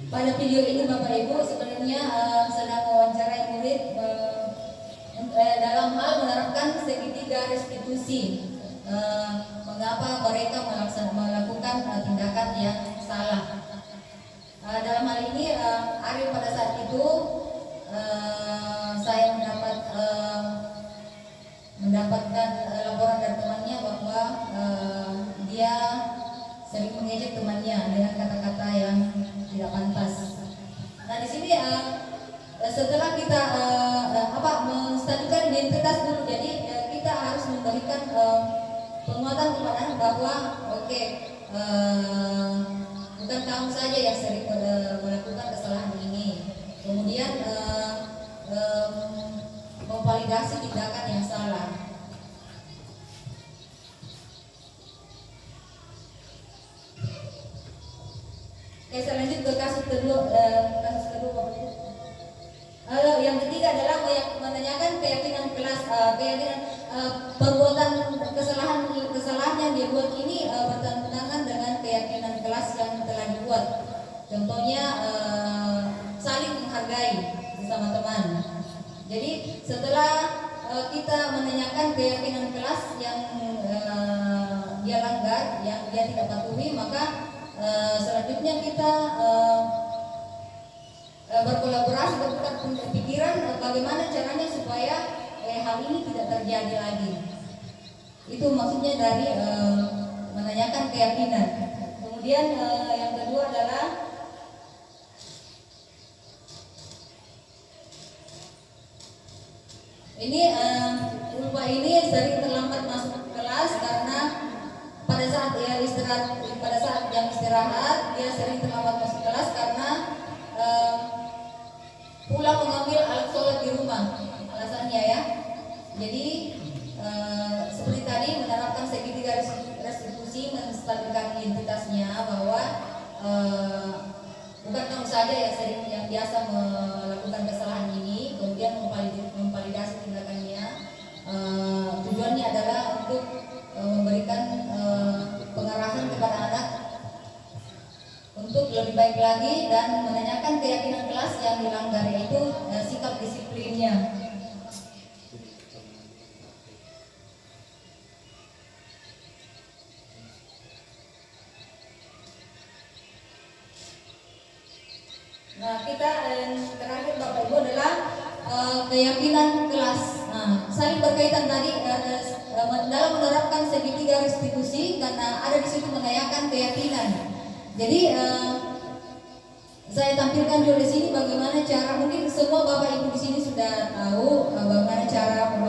pada video ini Bapak Ibu sebenarnya sedang mewawancarai murid dalam hal menerapkan segitiga restitusi. Mengapa mereka melakukan tindakan yang salah? Dalam hal ini Ariel pada saat itu saya mendapatkan laporan dari temannya bahwa dia sering mengejek temannya dengan kata-kata yang tidak pantas. Nah di sini setelah kita menstabilkan identitas dulu, jadi kita harus memberikan penguatan kepada anak bahwa bukan kamu saja yang sering melakukan kesalahan ini. Kemudian memvalidasi tindakan yang salah. Oke, saya lanjut ke kasus kedua Bapak Ibu. Yang ketiga adalah menanyakan keyakinan kelas, perbuatan kesalahan yang dia buat ini bertentangan dengan keyakinan kelas yang telah dibuat. Contohnya saling menghargai sesama teman. Jadi setelah kita menanyakan keyakinan kelas yang dia langgar, yang dia tidak patuhi, maka selanjutnya kita berkolaborasi, bertukar pikiran bagaimana caranya supaya hal ini tidak terjadi lagi. Itu maksudnya dari menanyakan keyakinan. Kemudian yang kedua adalah ini Ulfa ini sering terlambat masuk kelas karena pada saat jam istirahat dia sering terlambat masuk kelas karena pulang mengambil alat sholat di rumah. Jadi seperti tadi menerapkan segitiga restitusi, menstabilkan identitasnya bahwa bukan kamu saja yang biasa melakukan kesalahan ini, kemudian memvalidasi tindakannya. Tujuannya adalah untuk memberikan pengarahan kepada anak untuk lebih baik lagi dan menanyakan keyakinan kelas yang dilanggar, yaitu sikap disiplinnya. Nah, kita terakhir Bapak Ibu adalah keyakinan kelas. Nah, saling berkaitan tadi dalam menerapkan segitiga restitusi karena ada di situ menanyakan keyakinan. Jadi saya tampilkan dulu di sini bagaimana cara, mungkin semua Bapak Ibu di sini sudah tahu bagaimana cara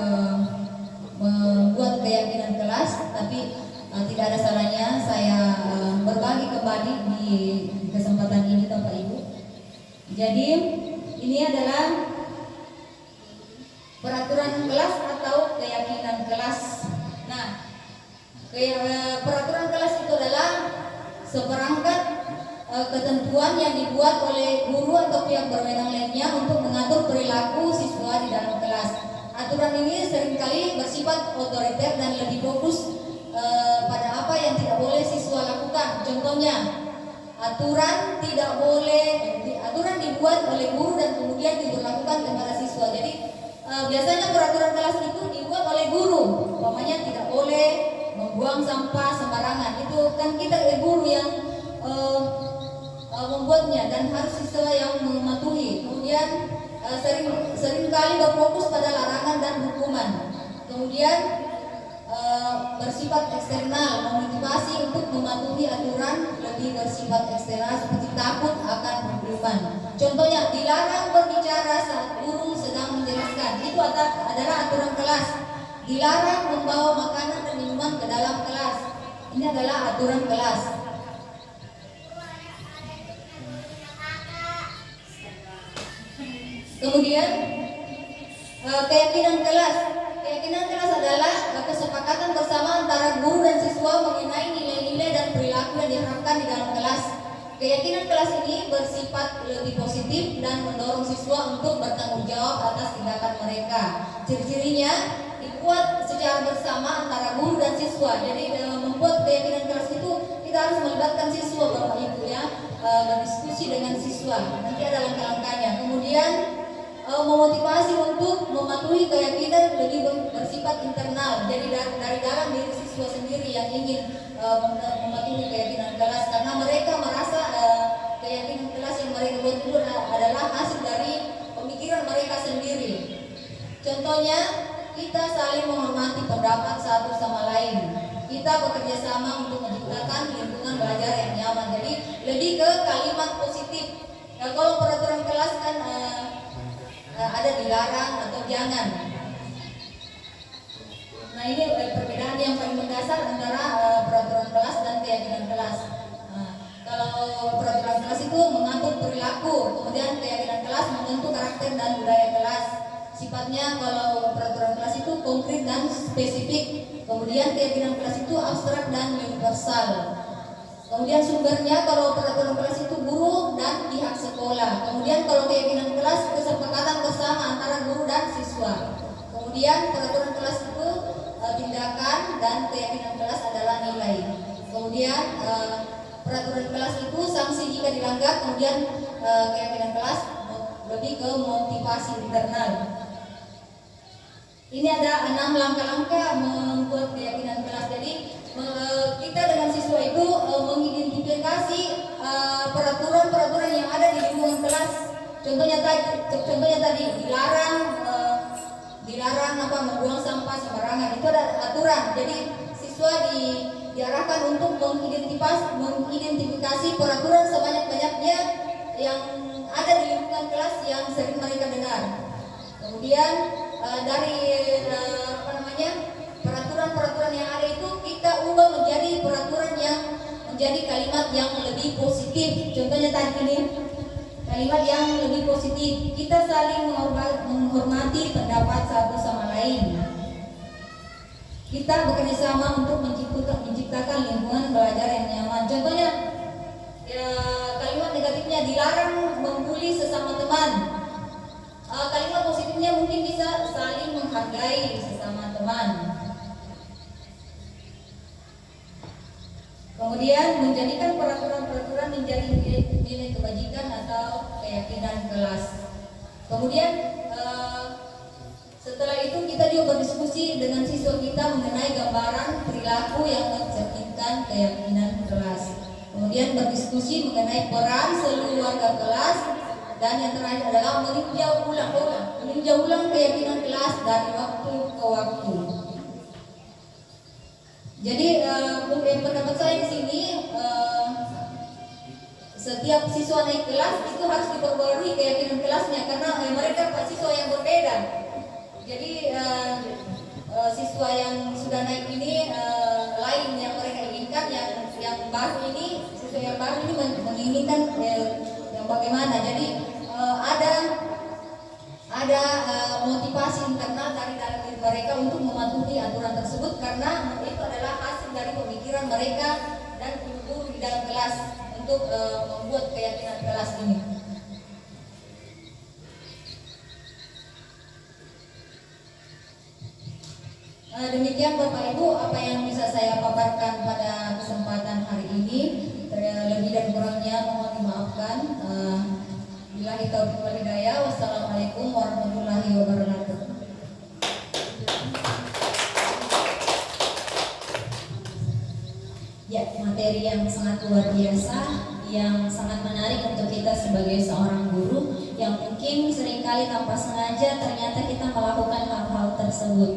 membuat keyakinan kelas, tapi tidak ada salahnya saya berbagi kembali di kesempatan ini Bapak Ibu. Jadi ini adalah peraturan kelas atau keyakinan kelas. Nah, peraturan kelas itu adalah seperangkat ketentuan yang dibuat oleh guru atau pihak berwenang lainnya untuk mengatur perilaku siswa di dalam kelas. Aturan ini seringkali bersifat otoriter dan lebih fokus pada apa yang tidak boleh siswa lakukan. Contohnya, aturan dibuat oleh guru dan kemudian diberlakukan kepada siswa. Jadi biasanya peraturan kelas itu dibuat oleh guru, umpamanya tidak boleh membuang sampah sembarangan. Itu kan kita guru yang membuatnya dan harus siswa yang mematuhi. Kemudian seringkali berfokus pada larangan dan hukuman. Kemudian bersifat eksternal, memotivasi untuk mematuhi aturan lebih bersifat eksternal seperti takut akan hukuman. Contohnya, dilarang berbicara saat guru sedang menjelaskan. Itu adalah aturan kelas. Dilarang membawa makanan dan minuman ke dalam kelas. Ini adalah aturan kelas. Kemudian keyakinan kelas. Keyakinan kelas adalah kesepakatan bersama antara guru dan siswa mengenai nilai-nilai dan perilaku yang diharapkan di dalam kelas. Keyakinan kelas ini bersifat lebih positif dan mendorong siswa untuk bertanggung jawab atas tindakan mereka. Ciri-cirinya dibuat secara bersama antara guru dan siswa. Jadi membuat keyakinan kelas itu kita harus melibatkan siswa Bapak Ibu ya, berdiskusi dengan siswa. Nanti ada langkah-langkahnya. Kemudian memotivasi untuk mematuhi keyakinan lebih bersifat internal. Jadi dari dalam diri siswa sendiri yang ingin mematuhi keyakinan kelas, karena mereka merasa keyakinan kelas yang mereka buat itu adalah hasil dari pemikiran mereka sendiri. Contohnya, kita saling menghormati pendapat satu sama lain. Kita bekerja sama untuk menciptakan lingkungan belajar yang nyaman. Jadi lebih ke kalimat positif. Nah, kalau peraturan kelas kan ada dilarang atau jangan. Nah, ini perbedaan yang paling mendasar antara peraturan kelas dan keyakinan kelas. Kalau peraturan kelas itu mengatur perilaku, kemudian keyakinan kelas membentuk karakter dan budaya kelas. Sifatnya kalau peraturan kelas itu konkret dan spesifik, kemudian keyakinan kelas itu abstrak dan universal. Kemudian sumbernya kalau peraturan kelas itu guru dan pihak sekolah. Kemudian kalau keyakinan kelas kesepakatan bersama antara guru dan siswa. Kemudian peraturan kelas itu tindakan dan keyakinan kelas adalah nilai. Kemudian peraturan kelas itu sanksi jika dilanggar. Kemudian keyakinan kelas lebih ke motivasi internal. Ini ada 6 langkah-langkah membuat keyakinan kelas. Jadi kita dengan siswa itu mengidentifikasi peraturan-peraturan yang ada di lingkungan kelas. Contohnya tadi dilarang membuang sampah sembarangan. Itu ada aturan. Jadi siswa diarahkan untuk mengidentifikasi peraturan sebanyak-banyaknya yang ada di lingkungan kelas yang sering mereka dengar. Kemudian dari peraturan-peraturan yang ada itu kita ubah menjadi peraturan yang menjadi kalimat yang lebih positif. Contohnya tadi ini kalimat yang lebih positif. Kita saling menghormati pendapat satu sama lain. kita bekerja sama untuk menciptakan lingkungan belajar yang nyaman. Contohnya, ya, kalimat negatifnya dilarang membuli sesama teman. Kalimat positifnya mungkin bisa saling menghargai sesama teman. Kemudian menjadikan peraturan-peraturan menjadi nilai kebajikan atau keyakinan kelas. Kemudian setelah itu kita juga berdiskusi dengan siswa kita mengenai gambaran perilaku yang mencerminkan keyakinan kelas. Kemudian berdiskusi mengenai peran seluruh warga kelas, dan yang terakhir adalah meninjau ulang keyakinan kelas dari waktu ke waktu. Jadi pendapat saya di sini, setiap siswa naik kelas itu harus diperbarui keyakinan kelasnya, karena mereka siswa yang berbeda. Jadi siswa yang sudah naik ini lain yang mereka inginkan, yang baru ini, siswa yang baru ini menginginkan yang bagaimana. Jadi ada motivasi internal dari dalam diri mereka untuk mematuhi aturan tersebut, karena itu adalah hasil dari pemikiran mereka dan guru di dalam kelas untuk membuat keyakinan kelas ini. Demikian Bapak Ibu apa yang bisa saya paparkan pada kesempatan hari ini. Lebih dan kurangnya mohon dimaafkan. Billahi taufiq wal hidayah. Wassalamualaikum warahmatullahi wabarakatuh. Ya, materi yang sangat luar biasa, yang sangat menarik untuk kita sebagai seorang guru, yang mungkin seringkali tanpa sengaja ternyata kita melakukan hal-hal tersebut.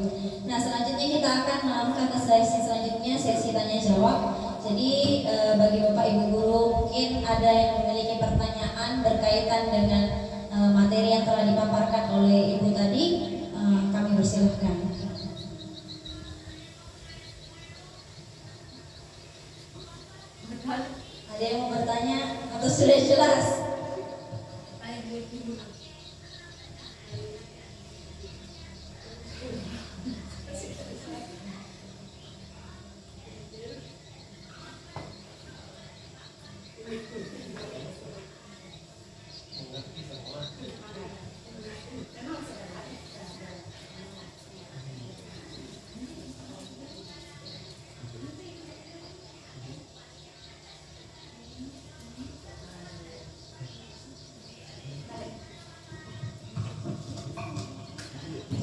Nah, selanjutnya kita akan melangkah ke sesi selanjutnya, sesi tanya jawab. Jadi bagi Bapak Ibu guru mungkin ada yang memiliki pertanyaan berkaitan dengan materi yang telah dipaparkan oleh Ibu tadi, kami persilahkan. Ada yang mau bertanya atau sudah jelas?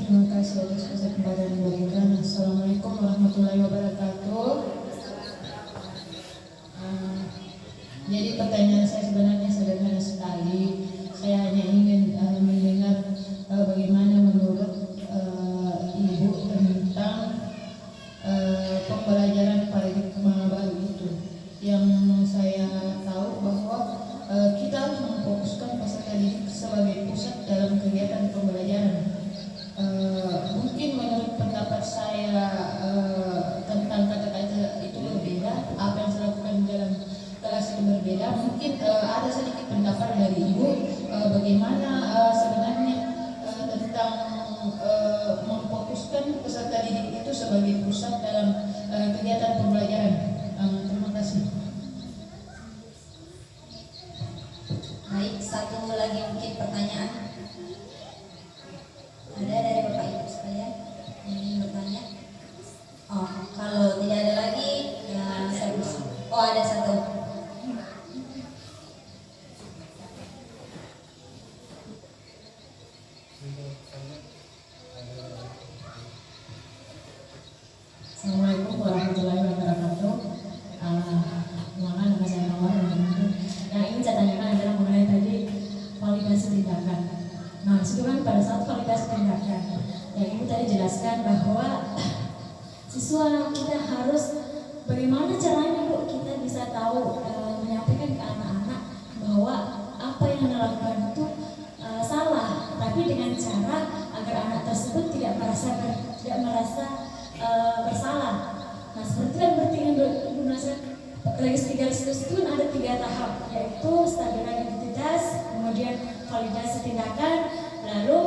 Terima kasih atas kesempatan yang diberikan. Assalamualaikum warahmatullahi wabarakatuh. Jadi pertanyaan saya sebenarnya sederhana sekali. Saya hanya ingin mendengar bagaimana menurut Ibu tentang pembelajaran paradigma baru itu. Yang saya tahu bahwa kita harus memfokuskan peserta didik sebagai pusat dalam kegiatan pembelajaran. Mungkin menurut pendapat saya tentang kata-kata itu berbeda, apa yang saya lakukan dalam kelas itu berbeda. Mungkin ada sedikit pendapat dari Ibu bagaimana sebenarnya tentang memfokuskan peserta didik itu sebagai pusat dalam kegiatan pembelajaran. Terima kasih. Baik, satu lagi mungkin pertanyaan. Ada dari Bapak Ibu sekalian yang ingin bertanya? Oh, kalau tidak ada lagi, ya saya oh ada satu. Assalamualaikum warahmatullahi wabarakatuh. Nama saya Mawar. Yang ingin saya tanyakan adalah mengenai tadi validasi tindakan. Nah, sebetulnya pada saat validasi tindakan, yang Ibu tadi jelaskan bahwa siswa kita harus bagaimana caranya Bu kita bisa tahu menyampaikan ke anak-anak bahwa apa yang dilakukan itu salah, tapi dengan cara agar anak tersebut tidak merasa bersalah. Nah, seperti kan berarti yang Ibu menjelaskan garis itu kan ada 3 tahap, yaitu stabilan identitas, kemudian validasi tindakan, lalu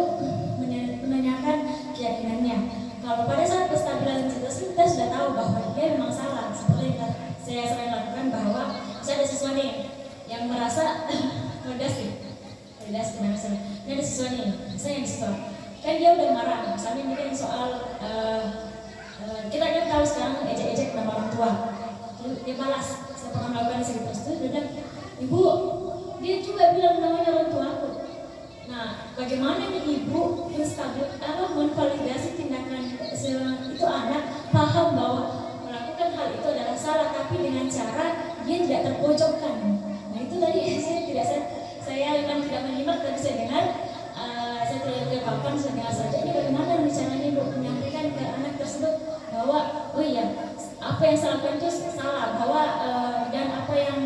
menanyakan keyakinannya. Kalau pada saat stabilan identitas itu kita sudah tahu bahwa dia memang salah. Seperti yang saya sering lakukan, bahwa saya ada siswa nih yang merasa ini ada siswa nih, saya yang siswa kan dia udah marah, misalnya mungkin soal kita kan tahu sekarang ejek-ejek nama orang tua, dia balas. Saya pernah melakukan segitu, itu dia bilang, ibu, dia juga bilang namanya orang tua aku. Nah, bagaimana nih ibu memvalidasi tindakan itu anak paham bahwa melakukan hal itu adalah salah, tapi dengan cara dia tidak terpojokkan. Nah itu tadi saya memang tidak menyimak, tapi saya dengar, saya tidak papan, saya dengar saja. Ini bagaimana nih caranya ibu menyampaikan ke anak tersebut bahwa oh iya, apa yang saya lakukan itu salah, bahwa dan apa yang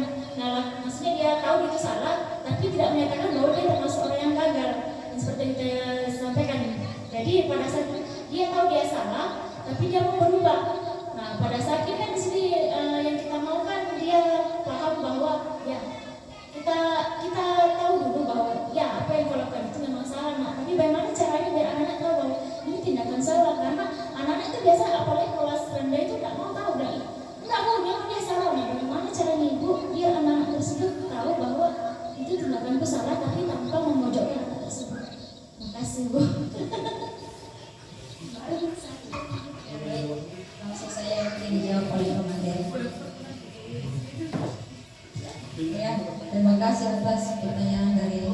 maksudnya dia tahu itu salah, tapi tidak menyatakan bahwa dia termasuk orang yang gagal. Dan seperti yang saya sampaikan, jadi pada saat dia tahu dia salah, tapi dia mau berubah. Nah pada saat ini kan di sini yang kita mau kan dia paham bahwa ya kita tahu dulu bahwa ya apa yang kau lakukan itu memang salah. Nah tapi bagaimana caranya biar anak-anak tahu bahwa ini tindakan salah, karena anak-anak itu biasa apalagi kelas rendah itu tidak mau tahu, nggak mau dia salah. Nah bagaimana caranya ibu biar anak-anak tersebut tahu bahwa itu tindakanku salah, tapi tanpa memojokkan anak tersebut. Makasih Bu. Langsung saya mungkin dijawab oleh komandan. Ya, terima kasih atas pertanyaan dari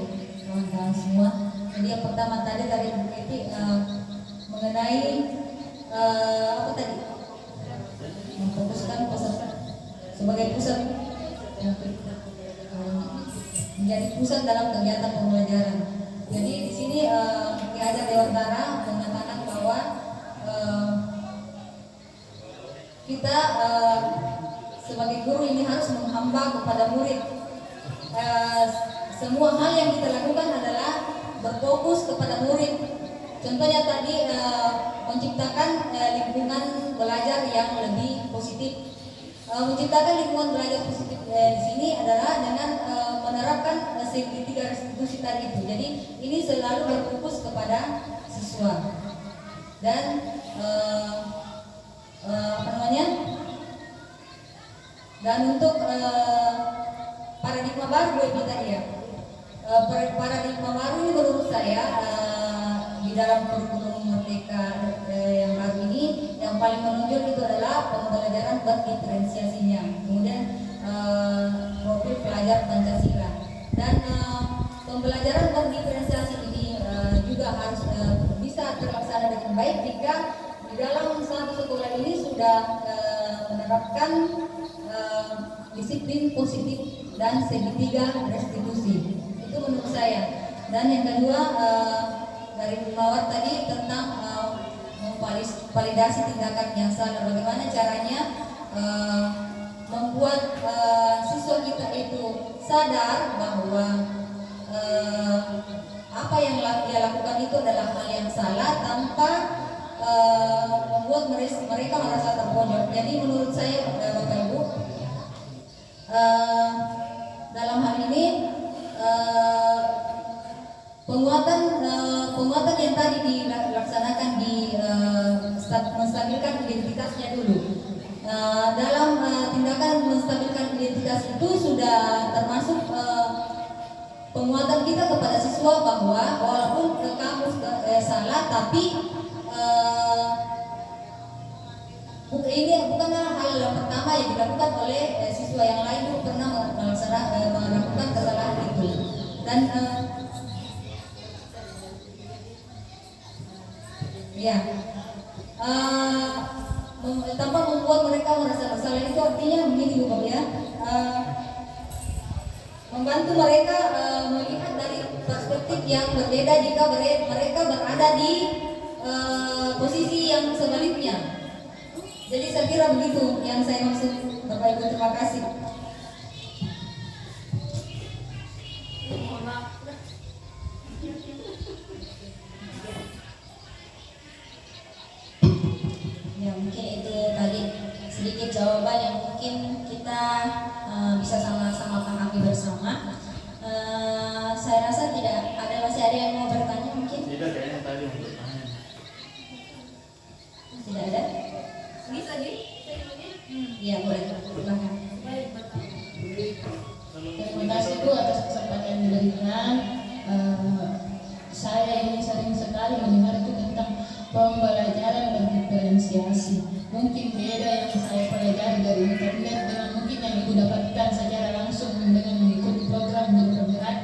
kawan-kawan semua. Jadi yang pertama tadi dari Bu Keti mengenai apa tadi? Memfokuskan peserta sebagai pusat, menjadi pusat dalam kegiatan pembelajaran. Jadi di sini Ki Hajar Dewantara mengatakan bahwa kita sebagai guru ini harus menghamba kepada murid. Semua hal yang kita lakukan adalah berfokus kepada murid. Contohnya tadi menciptakan lingkungan belajar yang lebih positif. Menciptakan lingkungan belajar positif di sini adalah dengan menerapkan segitiga restitusi tadi itu. Jadi ini selalu berfokus kepada siswa dan dan untuk paradigma baru Bu tadi ya. Paradigma baru ini menurut saya di dalam kurikulum Merdeka yang baru ini yang paling menonjol itu adalah pembelajaran berdiferensiasinya, kemudian profil pelajar Pancasila, dan pembelajaran berdiferensiasi ini juga harus bisa terlaksana dengan baik jika di dalam satu sekolah ini sudah menerapkan disiplin positif dan segitiga restitusi. Itu menurut saya. Dan yang kedua dari Bu Mawar tadi tentang memvalidasi tindakan yang salah. Bagaimana caranya membuat siswa kita itu sadar bahwa apa yang dia lakukan itu adalah hal yang salah tanpa membuat mereka merasa terpojok. Jadi menurut saya Bapak Ibu, dalam hal ini penguatan yang tadi dilaksanakan di menstabilkan identitasnya dulu. Dalam tindakan menstabilkan identitas itu sudah termasuk penguatan kita kepada siswa bahwa walaupun kamu salah, tapi ini bukanlah hal yang pertama yang dilakukan oleh siswa yang lain juga pernah melakukan kesalahan itu. Dan tanpa membuat mereka merasa bersalah itu artinya begini Bu ya, membantu mereka melihat dari perspektif yang berbeda jika mereka berada di posisi yang sebaliknya. Jadi saya kira begitu yang saya maksud Bapak Ibu. Terima kasih. Ya mungkin itu tadi sedikit jawaban yang mungkin kita bisa sama-sama pahami bersama. Saya rasa masih ada yang mau bertanya mungkin? Tidak, kayaknya tadi untuk tanya. Tidak ada? Bisa jadi? Iya boleh, silakan. Terima kasih Bu atas kesempatan yang diberikan. Saya ini sering sekali mendengar itu tentang pembelajaran berdiferensiasi. Mungkin beda yang saya pelajari dari internet dengan mungkin yang Ibu dapatkan secara langsung dengan mengikuti program guru penggerak.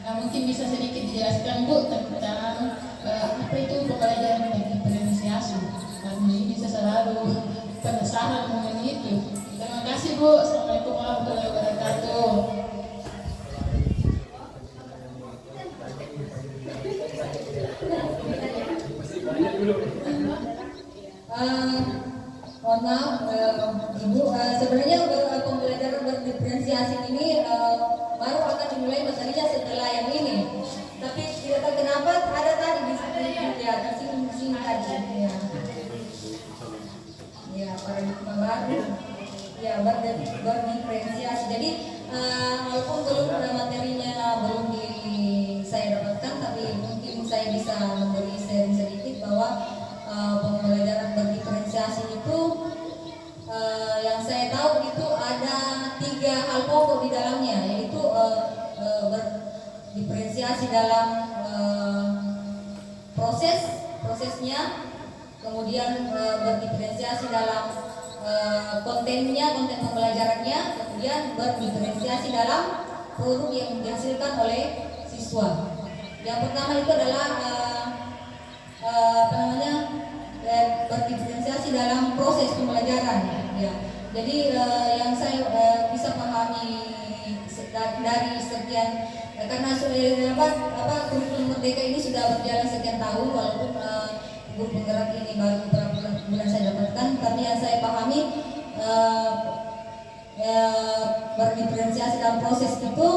Mungkin bisa sedikit dijelaskan Bu tentang apa itu pembelajaran berdiferensiasi. Karena ini saya selalu penasaran mengenai itu. Terima kasih Bu. Assalamualaikum warahmatullahi wabarakatuh. Mohon maaf Ibu, sebenarnya pembelajaran berdiferensiasi ini baru akan dimulai materinya setelah yang ini. Tapi tidak tahu kenapa ada tadi di sini tadi. Ya, paradigma baru. Ya, berdiferensiasi. Jadi walaupun belum materinya belum saya dapatkan, tapi mungkin saya bisa memberi sharing sedikit bahwa pembelajaran berdiferensiasi itu yang saya tahu itu ada 3 hal pokok di dalamnya, yaitu berdiferensiasi dalam prosesnya, kemudian berdiferensiasi dalam konten pembelajarannya, kemudian berdiferensiasi dalam produk yang dihasilkan oleh siswa. Yang pertama itu adalah berdiferensiasi dalam proses pembelajaran. Ya. Jadi yang saya bisa pahami dari sekian karena kurikulum Merdeka ini sudah berjalan sekian tahun, walaupun guru penggerak ini baru beberapa bulan saya dapatkan, tapi yang saya pahami berdiferensiasi dalam proses itu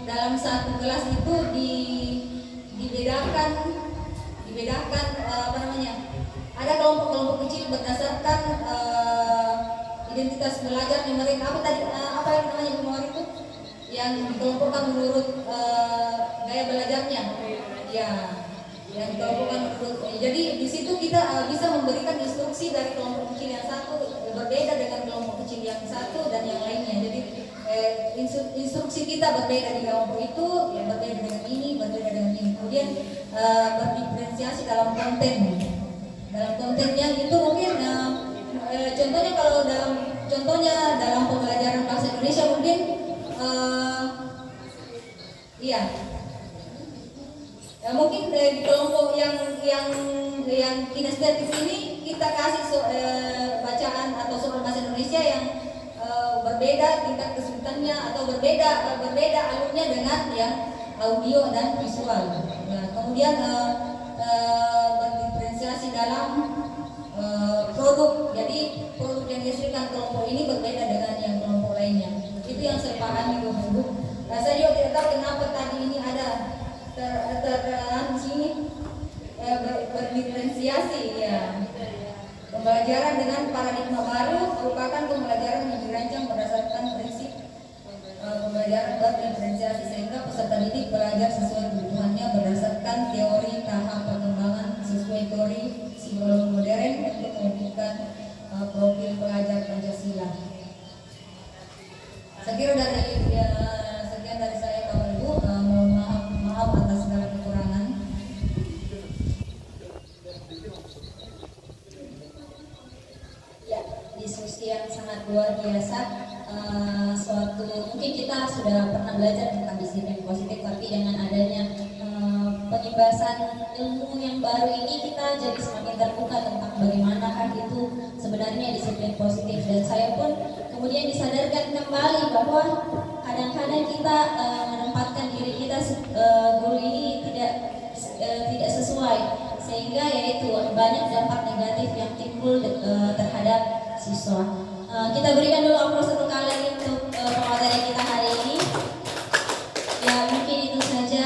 dalam satu kelas itu dibedakan ada kelompok-kelompok kecil berdasarkan identitas belajar mereka. Apa yang namanya memori itu yang dikelompokkan menurut gaya belajarnya, ya, yang dikelompokkan menurut. Jadi di situ kita bisa memberikan instruksi dari kelompok kecil yang satu berbeda dengan kelompok kecil yang satu dan yang lainnya. Jadi instruksi kita berbeda di kelompok itu, yang berbeda dengan ini, berbeda dengan ini. Kemudian berdiferensiasi dalam konten. Dalam kontennya itu mungkin contohnya kalau dalam pembelajaran bahasa Indonesia mungkin mungkin di kelompok yang kinestetik ini kita kasih bacaan atau soal bahasa Indonesia yang berbeda tingkat kesulitannya atau berbeda alurnya dengan yang audio dan visual. Nah, kemudian berdiferensiasi dalam produk. Jadi produk yang dihasilkan kelompok ini berbeda dengan yang kelompok lainnya. Itu yang saya pahami Bu. Saya juga tidak tahu kenapa tadi ini ada di sini berdiferensiasi ya. Pembelajaran dengan paradigma baru merupakan pembelajaran yang dirancang berdasarkan prinsip pembelajaran berdiferensiasi, sehingga peserta didik belajar sesuai kebutuhannya berdasarkan teori tahap perkembangan sesuai teori psikologi modern untuk mewujudkan profil pelajar Pancasila. Saya kira sekian dari saya Bapak Ibu. Mohon maaf atas segala kekurangan. Ya, diskusi yang sangat luar biasa. Mungkin kita sudah pernah belajar tentang disiplin positif, tapi dengan adanya penyebasan ilmu yang baru ini kita jadi semakin terbuka tentang bagaimanakah itu sebenarnya disiplin positif. Dan saya pun kemudian disadarkan kembali bahwa kadang-kadang kita menempatkan diri kita guru ini tidak sesuai, sehingga yaitu banyak dampak negatif yang timbul terhadap siswa. Kita berikan dulu aplaus satu kali lagi untuk pemateri kita hari ini. Ya, mungkin itu saja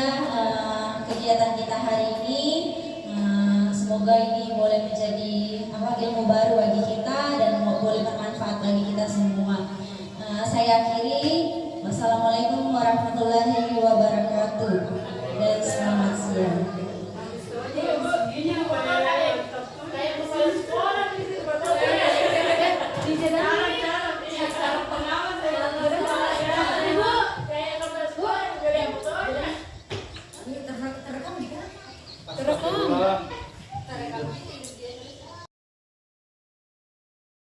kegiatan kita hari ini. Semoga ini boleh menjadi ilmu baru bagi kita dan boleh bermanfaat bagi kita semua. Saya akhiri. Wassalamualaikum warahmatullahi wabarakatuh dan selamat siang.